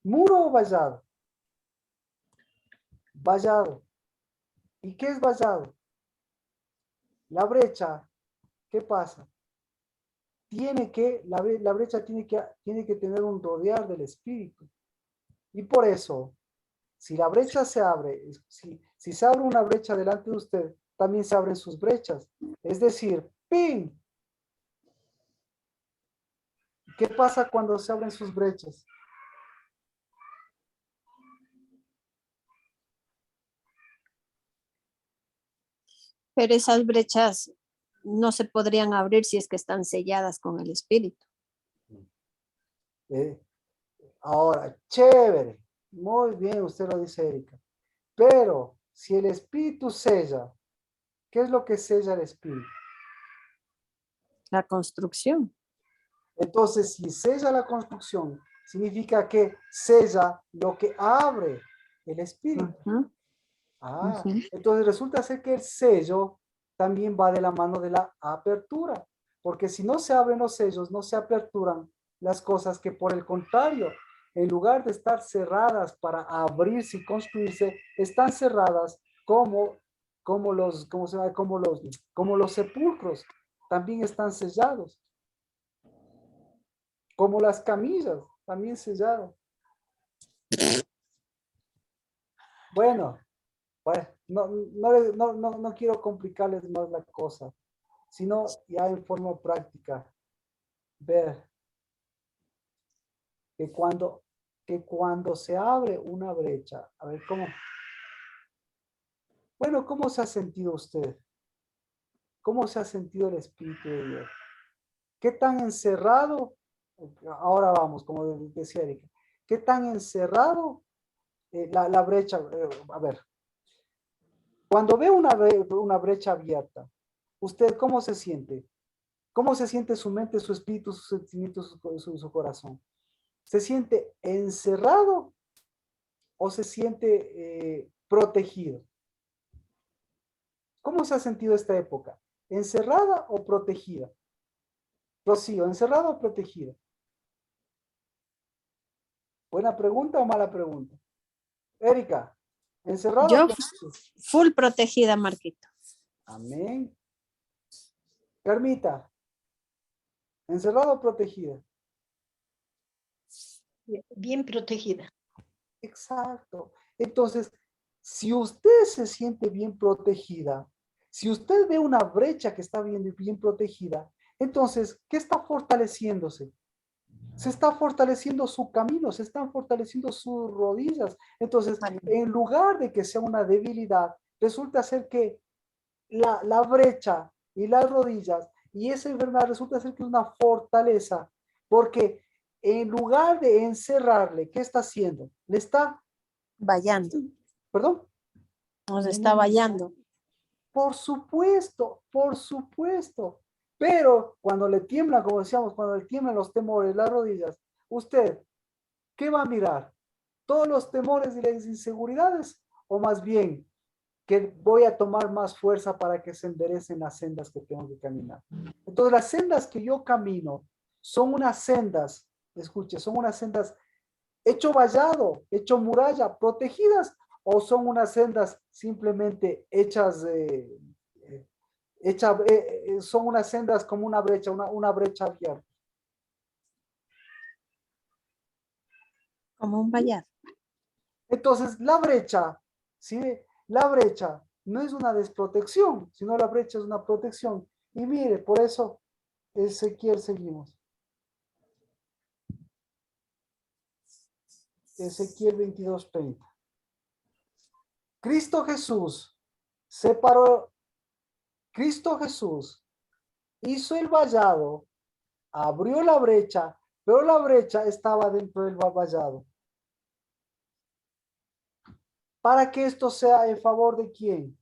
muro o vallado. Vallado. ¿Y qué es vallado? La brecha, ¿qué pasa? La brecha tiene que tener un rodear del espíritu. Y por eso, si la brecha se abre, si se abre una brecha delante de usted, también se abren sus brechas. Es decir, ¡ping! ¿Qué pasa cuando se abren sus brechas? Pero esas brechas no se podrían abrir si es que están selladas con el espíritu. Ahora, chévere. Muy bien, usted lo dice, Erika. Pero si el espíritu sella, ¿qué es lo que sella el espíritu? La construcción. Entonces, si sella la construcción, significa que sella lo que abre el espíritu. Entonces resulta ser que el sello también va de la mano de la apertura, porque si no se abren los sellos, no se aperturan las cosas que por el contrario, en lugar de estar cerradas para abrirse y construirse, están cerradas como los sepulcros, también están sellados, como las camillas, también selladas. Bueno, no quiero complicarles más la cosa, sino ya en forma práctica, ver que cuando se abre una brecha, a ver ¿cómo se ha sentido usted? ¿Cómo se ha sentido el Espíritu de Dios? ¿Qué tan encerrado? Ahora vamos, como decía Erika, ¿qué tan encerrado la brecha? A ver, Cuando ve una brecha abierta, ¿usted cómo se siente? ¿Cómo se siente su mente, su espíritu, sus sentimientos, su corazón? ¿Se siente encerrado o se siente protegido? ¿Cómo se ha sentido esta época? ¿Encerrada o protegida? Rocío, ¿encerrada o protegida? ¿Buena pregunta o mala pregunta? Erika, ¿encerrada Yo o protegida? full protegida, Marquito. Amén. Carmita, ¿encerrada o protegida? Bien protegida. Exacto. Entonces, si usted se siente bien protegida, si usted ve una brecha que está bien protegida, entonces, ¿qué está fortaleciéndose? Se está fortaleciendo su camino, se están fortaleciendo sus rodillas. Entonces, en lugar de que sea una debilidad, resulta ser que la brecha y las rodillas y esa enfermedad resulta ser que es una fortaleza, porque en lugar de encerrarle, ¿qué está haciendo? Le está, Vallando. ¿perdón? Nos está vallando. Por supuesto, por supuesto. Pero cuando le tiemblan, como decíamos, cuando le tiemblan los temores, las rodillas, usted, ¿qué va a mirar? ¿Todos los temores y las inseguridades? O más bien, que voy a tomar más fuerza para que se enderecen las sendas que tengo que caminar. Entonces, las sendas que yo camino son unas sendas, escuche, son unas sendas hecho vallado, hecho muralla, protegidas, o son unas sendas simplemente hechas, son unas sendas como una brecha abierta. Como un vallado. Entonces, la brecha, ¿sí? La brecha no es una desprotección, sino la brecha es una protección. Y mire, por eso, Ezequiel, seguimos. Ezequiel 22:30. Cristo Jesús separó, Cristo Jesús hizo el vallado, abrió la brecha, pero la brecha estaba dentro del vallado. ¿Para que esto sea en favor de quién?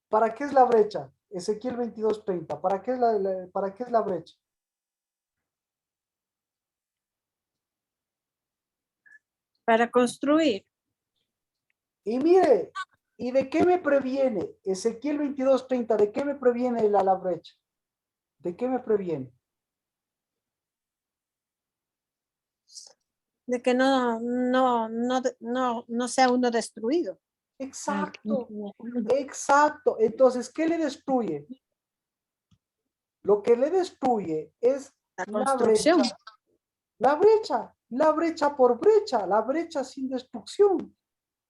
¿Para qué es la brecha? Ezequiel 22:30. ¿Para qué es la brecha? Para construir. Y mire, ¿y de qué me previene? Ezequiel 22:30, ¿de qué me previene la brecha? ¿De qué me previene? De que no sea uno destruido. Exacto, exacto. Entonces, ¿qué le destruye? Lo que le destruye es La la construcción. brecha, la brecha por brecha, la brecha sin destrucción.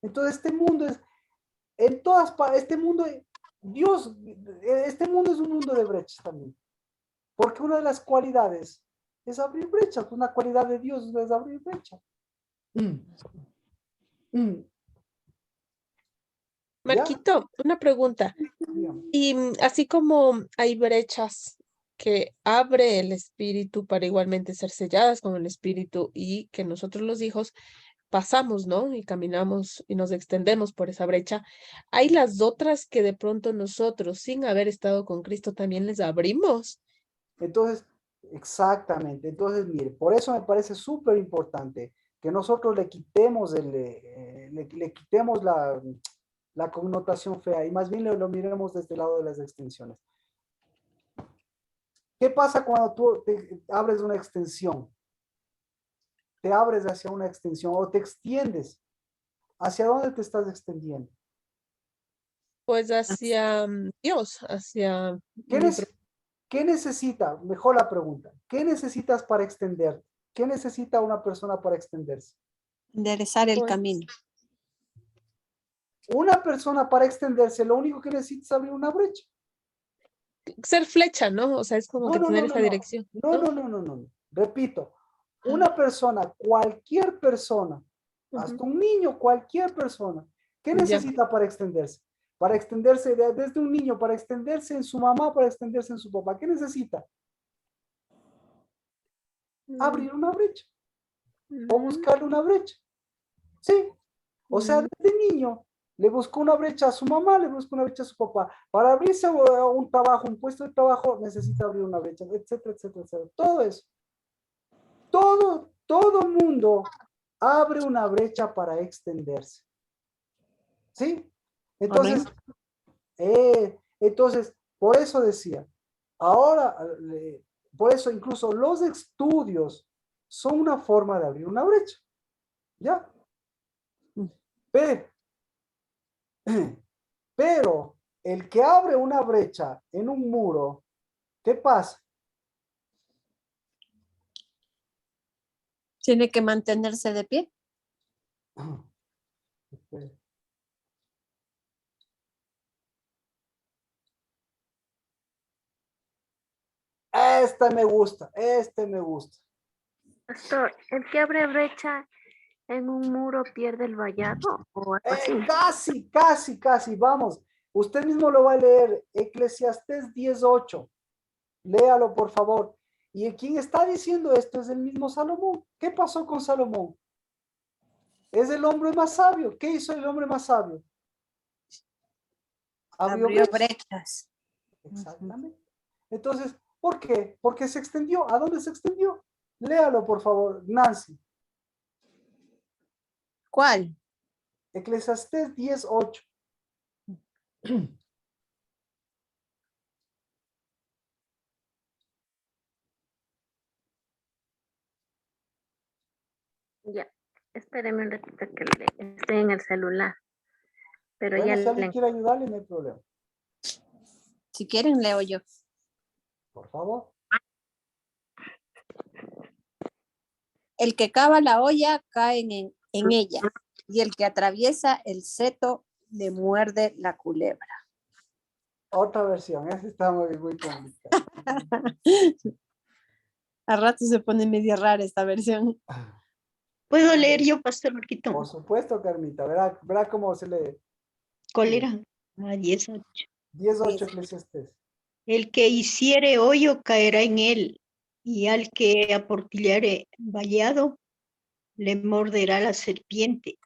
Entonces, este mundo es, en todas partes, este mundo es un mundo de brechas también. Porque una de las cualidades es abrir brechas, una cualidad de Dios es abrir brechas. Marquito, una pregunta. Dígame. Y así como hay brechas que abre el espíritu para igualmente ser selladas con el espíritu y que nosotros los hijos pasamos, ¿no? Y caminamos y nos extendemos por esa brecha. Hay las otras que de pronto nosotros, sin haber estado con Cristo, también les abrimos. Entonces, exactamente. Entonces, mire, por eso me parece súper importante que nosotros le quitemos, le quitemos la connotación fea y más bien lo miremos desde el lado de las extensiones. ¿Qué pasa cuando tú te abres una extensión? Te abres hacia una extensión o te extiendes. ¿Hacia dónde te estás extendiendo? Pues hacia Dios, hacia ¿Qué necesita? Mejor la pregunta. ¿Qué necesitas para extender? ¿Qué necesita una persona para extenderse? Enderezar el Pues, camino. Una persona para extenderse, lo único que necesita es abrir una brecha. ser flecha, ¿no? O sea, es como que tener esa dirección, ¿no? No. Repito, una persona, cualquier persona, hasta un niño, cualquier persona, ¿qué Ya. necesita para extenderse? Para extenderse desde un niño, para extenderse en su mamá, para extenderse en su papá. ¿Qué necesita? Abrir una brecha o buscarle una brecha. Sí. O sea, desde niño le buscó una brecha a su mamá, le buscó una brecha a su papá. Para abrirse un trabajo, un puesto de trabajo, necesita abrir una brecha, etcétera, etcétera, etcétera. Todo eso. Todo mundo abre una brecha para extenderse. ¿Sí? Entonces, por eso decía, ahora, por eso incluso los estudios son una forma de abrir una brecha. ¿Ya? Pero el que abre una brecha en un muro, ¿qué pasa? Tiene que mantenerse de pie. Este me gusta, este me gusta. Pastor, el que abre brecha en un muro pierde el vallado o algo así. Casi, vamos. Usted mismo lo va a leer, Eclesiastés 10:8. Léalo, por favor. Y quien está diciendo esto es el mismo Salomón. ¿Qué pasó con Salomón? Es el hombre más sabio. ¿Qué hizo el hombre más sabio? Abrió brechas. Exactamente. Entonces, ¿por qué? Porque se extendió. ¿A dónde se extendió? Léalo, por favor, Nancy. ¿Cuál? Eclesiastés 10:8. Ya, espéreme un ratito que estoy en el celular. Pero Bueno, ya si alguien quiere ayudarle, no hay problema. Si quieren, leo yo. Por favor. El que cava la olla cae en ella, y el que atraviesa el seto le muerde la culebra. Otra versión, esa está muy complicada. A rato se pone medio rara esta versión. ¿Puedo leer yo, Pastor Marquito? Por supuesto, Carmita. Verá cómo se lee. ¿Cuál era? 10:8. 10:8 Eclesiastés. El que hiciere hoyo caerá en él, y al que aportillare vallado, le morderá la serpiente.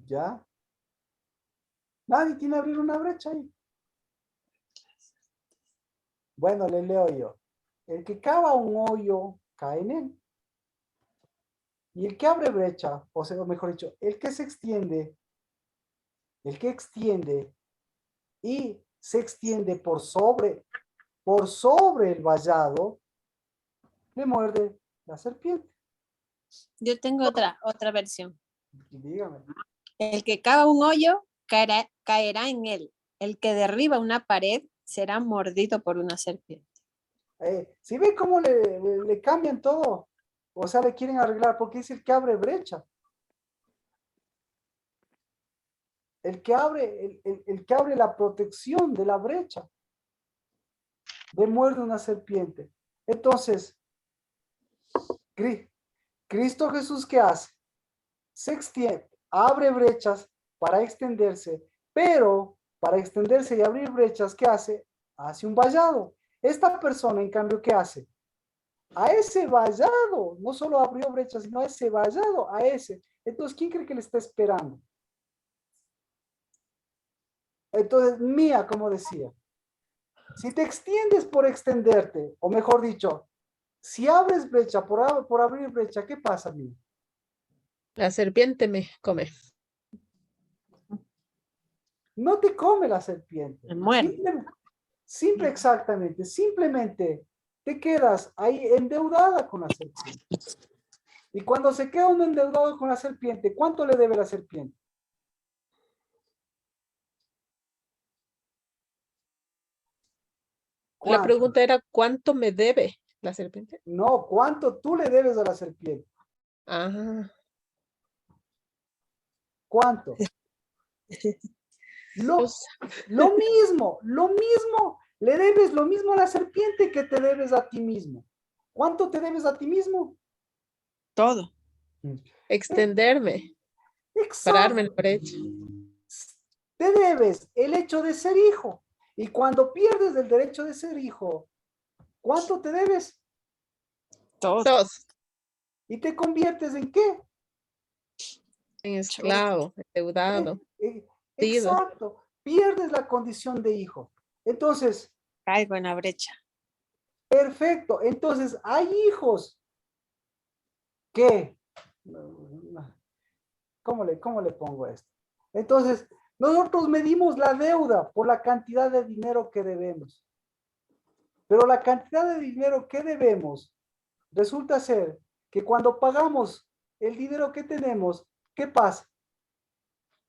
¿Ya? Nadie tiene que abrir una brecha ahí. Bueno, le leo yo. El que cava un hoyo cae en él. Y el que abre brecha, o sea, mejor dicho, el que extiende y se extiende por sobre el vallado, le muerde la serpiente. Yo tengo otra versión. Dígame. El que cava un hoyo caerá en él. El que derriba una pared será mordido por una serpiente. ¿Sí ve cómo le cambian todo? O sea, le quieren arreglar porque es el que abre brecha. El que abre la protección de la brecha. Le muerde una serpiente. Entonces, Cristo Jesús, ¿qué hace? Se extiende, abre brechas para extenderse, pero para extenderse y abrir brechas, ¿qué hace? Hace un vallado. Esta persona, en cambio, ¿qué hace? A ese vallado, no solo abrió brechas, sino a ese vallado, a ese. Entonces, ¿quién cree que le está esperando? Entonces, Mía, como decía, si te extiendes por extenderte, o mejor dicho, si abres brecha por abrir brecha, ¿qué pasa, Mía? La serpiente me come. No te come la serpiente. Me muerde. Simple, exactamente. Simplemente te quedas ahí endeudada con la serpiente. Y cuando se queda uno endeudado con la serpiente, ¿cuánto le debe la serpiente? La pregunta era, ¿cuánto me debe la serpiente? No, ¿cuánto tú le debes a la serpiente? Ajá. ¿Cuánto? Lo mismo, le debes lo mismo a la serpiente que te debes a ti mismo. ¿Cuánto te debes a ti mismo? Todo. Extenderme. Exacto. Pararme en la brecha. Te debes el hecho de ser hijo. Y cuando pierdes el derecho de ser hijo, ¿cuánto te debes? Todo. Todos. ¿Y te conviertes en qué? En esclavo, endeudado. Tido. Exacto. Pierdes la condición de hijo. Entonces, Caigo en la brecha. perfecto. Entonces, hay hijos que, ¿cómo le pongo esto? Entonces, nosotros medimos la deuda por la cantidad de dinero que debemos. Pero la cantidad de dinero que debemos resulta ser que cuando pagamos el dinero que tenemos, ¿qué pasa?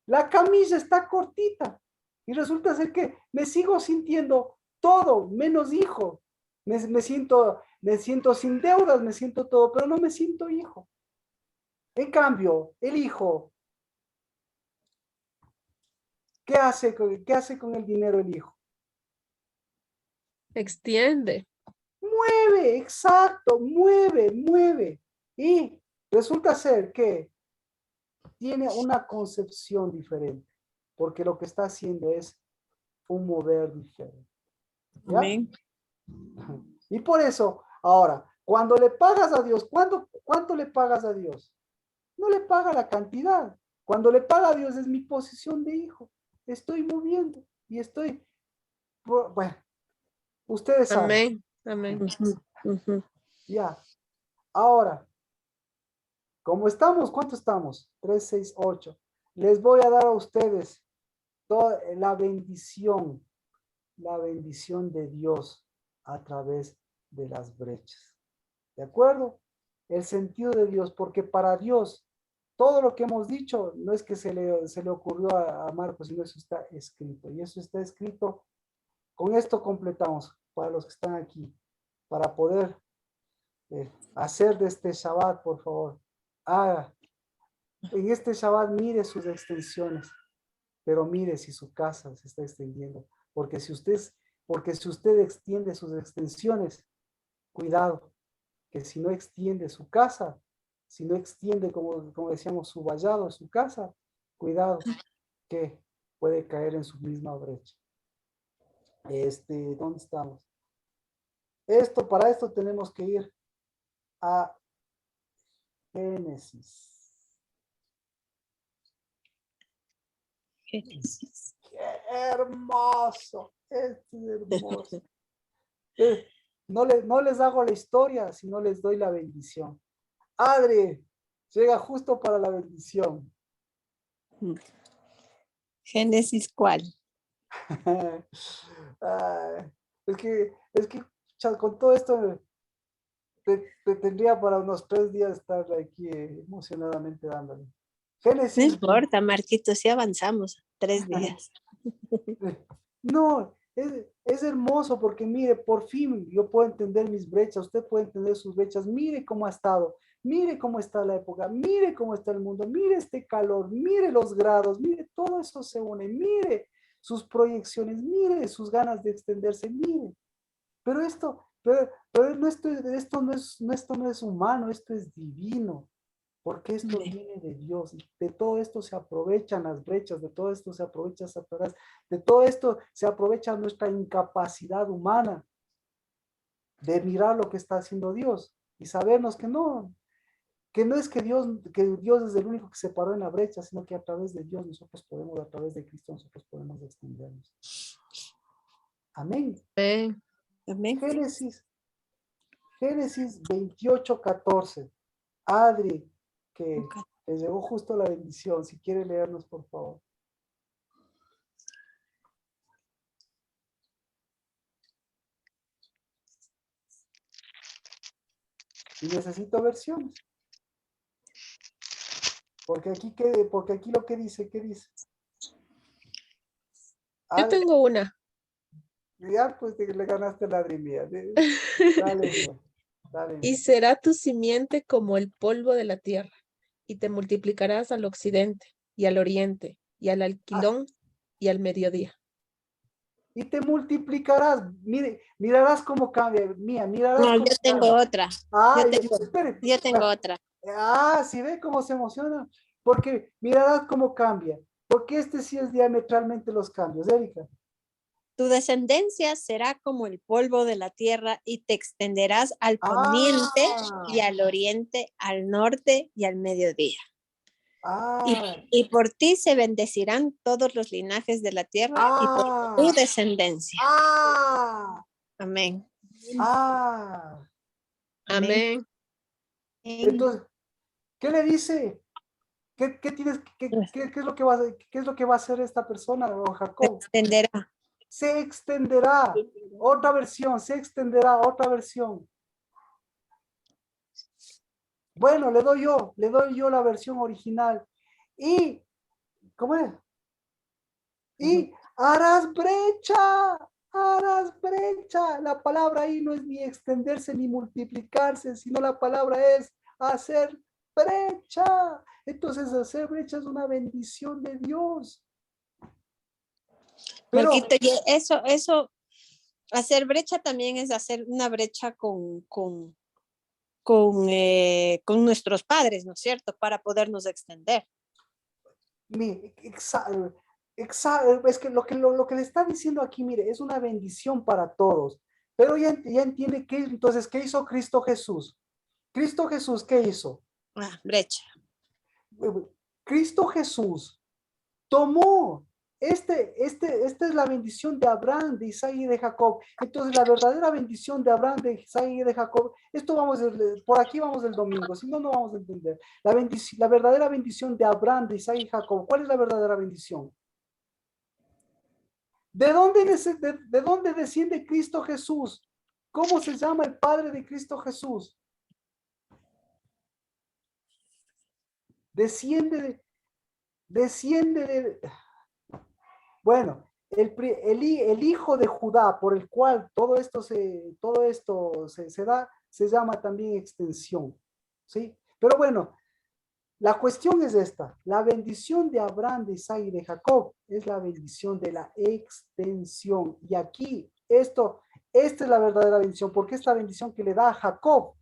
La camisa está cortita y resulta ser que me sigo sintiendo todo menos hijo. Me siento sin deudas, me siento todo, pero no me siento hijo. En cambio, el hijo, ¿qué hace con el dinero el hijo? Extiende. Mueve, exacto, mueve. Y resulta ser que tiene una concepción diferente, porque lo que está haciendo es un mover diferente. ¿Ya? Amén. Y por eso, ahora, cuando le pagas a Dios, ¿cuánto le pagas a Dios? No le paga la cantidad. Cuando le paga a Dios es mi posición de hijo. Estoy moviendo y estoy, bueno, ustedes saben. Amén. Amén. Ya. Ahora, ¿cómo estamos? ¿Cuánto estamos? 3, 6, 8. Les voy a dar a ustedes toda la bendición de Dios a través de las brechas. ¿De acuerdo? El sentido de Dios, porque para Dios, todo lo que hemos dicho no es que se le ocurrió a Marcos, sino eso está escrito. Y eso está escrito. Con esto completamos para los que están aquí, para poder hacer de este Shabbat, por favor. En este Shabbat mire sus extensiones, pero mire si su casa se está extendiendo. Porque si usted extiende sus extensiones, cuidado, que si no extiende su casa, si no extiende, como decíamos, su vallado, su casa, cuidado, que puede caer en su misma brecha. ¿Dónde estamos? Para esto tenemos que ir a Génesis. Génesis. ¡Qué hermoso! Es hermoso. No les hago la historia, sino les doy la bendición. Adri, llega justo para la bendición. Génesis, ¿cuál? Es que con todo esto te tendría para unos 3 días estar aquí emocionadamente dándole. No Génesis. importa, Marquito, si avanzamos 3 días. No, es hermoso porque mire, por fin yo puedo entender mis brechas, usted puede entender sus brechas, mire cómo ha estado, mire cómo está la época, mire cómo está el mundo, mire este calor, mire los grados, mire todo eso se une, mire sus proyecciones, mire sus ganas de extenderse, mire. Pero esto no es humano, esto es divino. Porque esto viene de Dios. De todo esto se aprovechan las brechas, de todo esto se aprovecha Satanás, de todo esto se aprovecha nuestra incapacidad humana de mirar lo que está haciendo Dios y sabernos que no es que Dios es el único que se paró en la brecha, sino que a través de Dios nosotros podemos, a través de Cristo nosotros podemos extendernos. Amén. Amén. Génesis 28:14. Adri, que le llegó justo la bendición. Si quiere leernos, por favor. Y necesito versiones. Porque aquí lo que dice, ¿qué dice? Yo tengo una. Ya, pues le ganaste la Adri mía. Dale, mía. Dale. Y será tu simiente como el polvo de la tierra, y te multiplicarás al occidente, y al oriente, y al alquilón, y al mediodía. Y te multiplicarás. Mirarás cómo cambia. Mía, mirarás No, cómo yo tengo cambia. otra. Espere. Yo tengo otra. Si ve cómo se emociona. Porque mirarás cómo cambia. Porque sí es diametralmente los cambios. Erika. Tu descendencia será como el polvo de la tierra y te extenderás al poniente y al oriente, al norte y al mediodía. Ah, Y por ti se bendecirán todos los linajes de la tierra y por tu descendencia. Amén. ah. Amén. Entonces, ¿qué le dice? ¿Qué tienes, qué es lo que va, qué es lo que va a hacer esta persona, o Jacob? Extenderá. Se extenderá. Otra versión, se extenderá, otra versión. Bueno, le doy yo la versión original. Y, ¿cómo es? Y harás brecha, harás brecha. La palabra ahí no es ni extenderse ni multiplicarse, sino la palabra es hacer brecha. Entonces, hacer brecha es una bendición de Dios. Pero, Marquito, y eso, hacer brecha también es hacer una brecha con nuestros padres, ¿no es cierto? Para podernos extender. Es que lo que le está diciendo aquí, mire, es una bendición para todos. Pero ya entiende que entonces, ¿qué hizo Cristo Jesús? Cristo Jesús, ¿qué hizo? Brecha. Cristo Jesús tomó, esta es la bendición de Abraham, de Isaac y de Jacob. Entonces, la verdadera bendición de Abraham, de Isaac y de Jacob, esto por aquí vamos el domingo, si no, no vamos a entender. La verdadera bendición de Abraham, de Isaac y Jacob, ¿cuál es la verdadera bendición? ¿De dónde desciende Cristo Jesús? ¿Cómo se llama el Padre de Cristo Jesús? Desciende de... Bueno, el hijo de Judá, por el cual todo esto se da, se llama también extensión, ¿sí? Pero bueno, la cuestión es esta: la bendición de Abraham, de Isaac y de Jacob es la bendición de la extensión. Y aquí, esta es la verdadera bendición, porque esta bendición que le da a Jacob,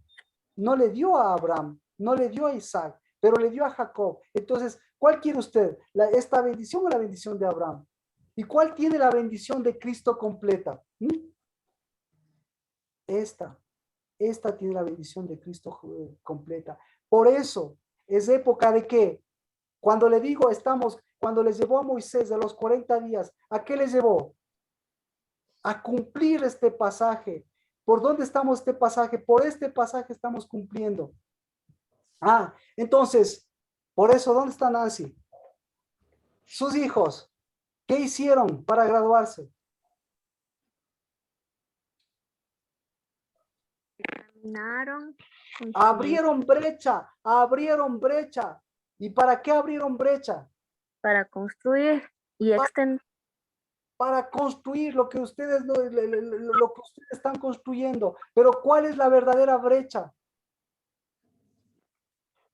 no le dio a Abraham, no le dio a Isaac, pero le dio a Jacob. Entonces, ¿cuál quiere usted? ¿Esta bendición o la bendición de Abraham? ¿Y cuál tiene la bendición de Cristo completa? Esta tiene la bendición de Cristo completa. Por eso, es época de qué. Cuando le digo, cuando les llevó a Moisés de los 40 días, ¿a qué les llevó? A cumplir este pasaje. ¿Por dónde estamos este pasaje? Por este pasaje estamos cumpliendo. Entonces, por eso, ¿dónde está Nancy? Sus hijos, ¿qué hicieron para graduarse? Caminaron. Abrieron brecha. ¿Y para qué abrieron brecha? Para construir y extender. Para construir lo que ustedes están construyendo. Pero ¿cuál es la verdadera brecha?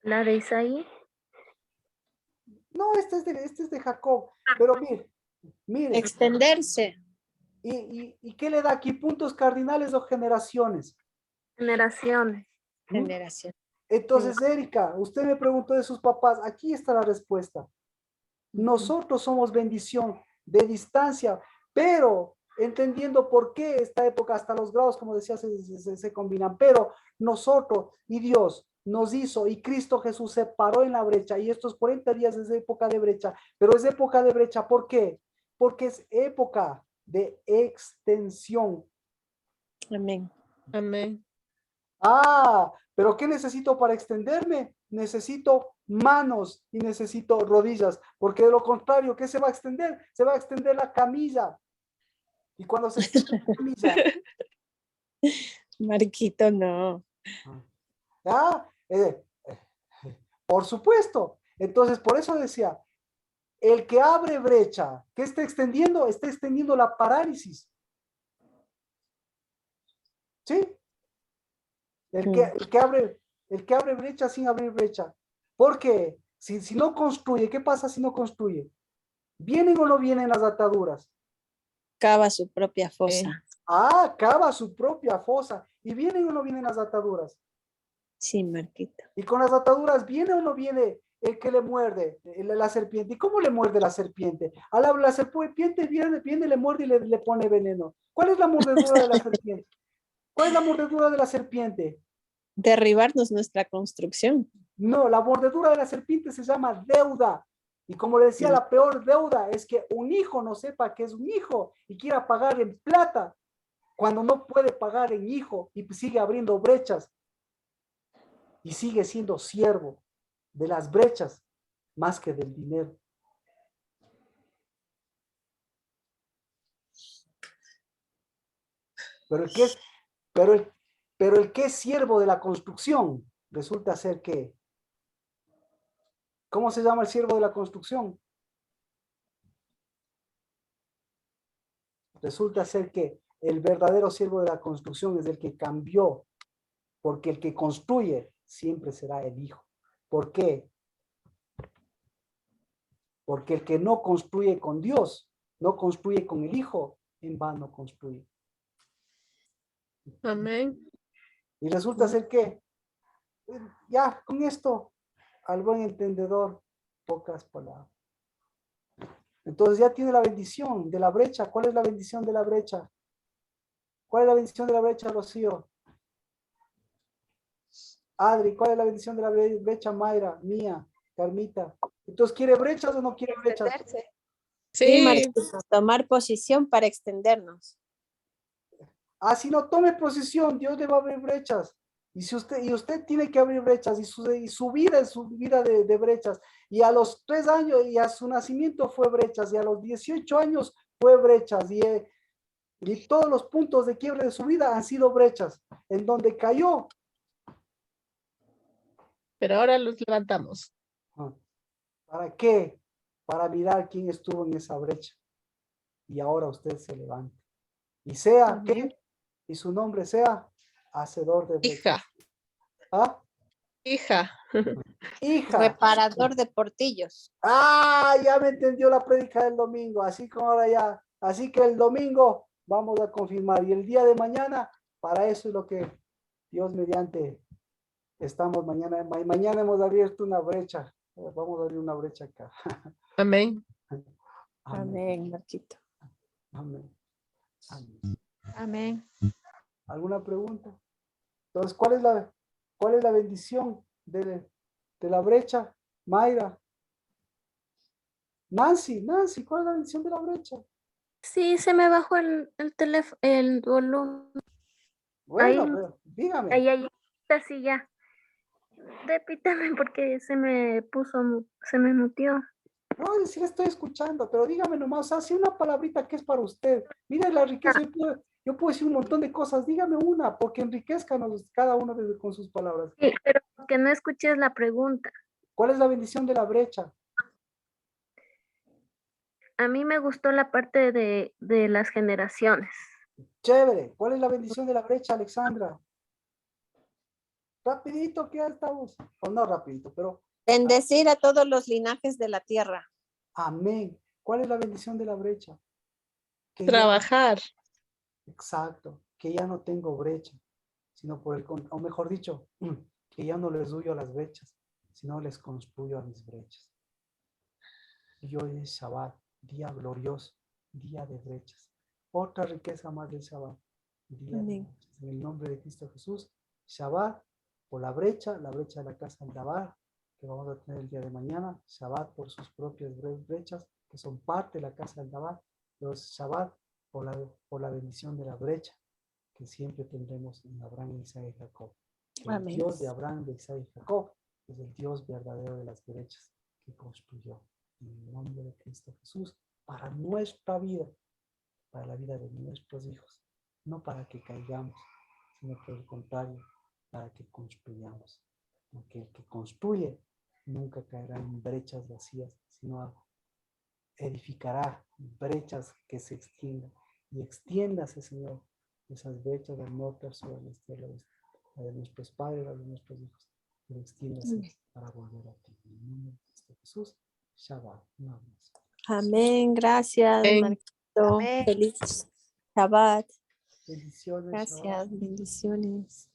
La de Isaí. No, este es de Jacob. Pero mire. Extenderse. ¿Y qué le da aquí? ¿Puntos cardinales o generaciones? Generaciones. Generación. Entonces, Erika, usted me preguntó de sus papás. Aquí está la respuesta. Nosotros somos bendición de distancia, pero entendiendo por qué esta época, hasta los grados, como decía, se combinan. Pero nosotros y Dios nos hizo, y Cristo Jesús se paró en la brecha, y estos 40 días es época de brecha. Pero es época de brecha, ¿por qué? Porque es época de extensión. Amén. Amén. Pero ¿qué necesito para extenderme? Necesito manos y necesito rodillas, porque de lo contrario, ¿qué se va a extender? Se va a extender la camilla. Y cuando se extiende la camilla... Marquito, no. Por supuesto. Entonces, por eso decía, el que abre brecha, ¿qué está extendiendo? Está extendiendo la parálisis. ¿Sí? El que abre brecha sin abrir brecha. Porque si no construye, ¿qué pasa si no construye? ¿Vienen o no vienen las ataduras? Cava su propia fosa. Cava su propia fosa. ¿Y vienen o no vienen las ataduras? Sí, Marquito. Y con las ataduras, ¿viene o no viene el que le muerde la serpiente? ¿Y cómo le muerde la serpiente? La serpiente viene, le muerde y le pone veneno. ¿Cuál es la mordedura de la serpiente? ¿Cuál es la mordedura de la serpiente? Derribarnos nuestra construcción. No, la mordedura de la serpiente se llama deuda. Y como le decía, la peor deuda es que un hijo no sepa que es un hijo y quiera pagar en plata cuando no puede pagar en hijo y sigue abriendo brechas y sigue siendo siervo de las brechas más que del dinero. Pero el que es siervo de la construcción resulta ser que, ¿cómo se llama el siervo de la construcción? Resulta ser que el verdadero siervo de la construcción es el que cambió, porque el que construye siempre será el hijo. ¿Por qué? Porque el que no construye con Dios, no construye con el hijo, en vano construye. Amén. Y resulta ser que, ya con esto, al buen entendedor, pocas palabras. Entonces ya tiene la bendición de la brecha. ¿Cuál es la bendición de la brecha? ¿Cuál es la bendición de la brecha, Rocío? Adri, ¿cuál es la bendición de la brecha, Mayra, Mía, Carmita? Entonces, ¿quiere brechas o no quiere brechas? Extenderse. Sí, Sí, Marquito, tomar posición para extendernos. Ah, si no tome posición, Dios le va a abrir brechas. Y usted tiene que abrir brechas, y su vida es su vida de brechas. Y a los 3 años, y a su nacimiento fue brechas, y a los 18 años fue brechas, y todos los puntos de quiebre de su vida han sido brechas. En donde cayó. pero ahora los levantamos. ¿Para qué? Para mirar quién estuvo en esa brecha. Y ahora usted se levanta. Y sea, ¿qué? Y su nombre sea hacedor de brechas. Hija, ¿Ah? hija. Hija. Reparador de portillos. Ah, ya me entendió la prédica del domingo. Así como ahora ya. Así que el domingo vamos a confirmar. Y el día de mañana, para eso es lo que Dios mediante estamos mañana. Mañana hemos abierto una brecha. Vamos a abrir una brecha acá. Amén. Amén, Marquito. Amén. Amén. Amén. ¿Alguna pregunta? Entonces, ¿cuál es la bendición de la brecha? Mayra. Nancy, ¿cuál es la bendición de la brecha? Sí, se me bajó el teléfono, el volumen. Bueno, Ahí, pero dígame. ahí, así ya. Repítame porque se me mutió. No, sí la estoy escuchando, pero dígame nomás, o sea, si una palabrita que es para usted. Mire la riqueza, yo puedo decir un montón de cosas, dígame una, porque enriquezcanos cada uno con sus palabras. Sí, pero que no escuches la pregunta. ¿Cuál es la bendición de la brecha? A mí me gustó la parte de las generaciones. Chévere. ¿Cuál es la bendición de la brecha, Alexandra? Rapidito, que ya estamos. O no rapidito, pero Bendecir a todos los linajes de la tierra. amén. ¿Cuál es la bendición de la brecha? Que Trabajar. Exacto, que ya no tengo brecha, sino o mejor dicho, que ya no les huyo a las brechas, sino les construyo a mis brechas. Y hoy es Shabbat, día glorioso, día de brechas. Otra riqueza más del Shabbat, día de brechas. En el nombre de Cristo Jesús, Shabbat por la brecha de la casa del Dabar, que vamos a tener el día de mañana, Shabbat por sus propias brechas, que son parte de la casa del Dabar, los Shabbat por la bendición de la brecha, que siempre tendremos en Abraham, Isaac y Jacob. El Dios de Abraham, de Isaac y Jacob es el Dios verdadero de las brechas que construyó. En el nombre de Cristo Jesús, para nuestra vida, para la vida de nuestros hijos, no para que caigamos, sino por el contrario, para que construyamos. Porque el que construye nunca caerá en brechas vacías, sino edificará brechas que se extiendan. Y extiéndase, Señor, esas brechas del norte al sur, al este, al oeste, la de nuestros padres, la de nuestros hijos, pero extiéndase para volver a ti. En el nombre de Cristo Jesús, Shabbat. Un abrazo. Amén. Gracias, Amén. Marquito. Amén. Feliz Shabbat. Bendiciones. Gracias. Shabbat. Bendiciones.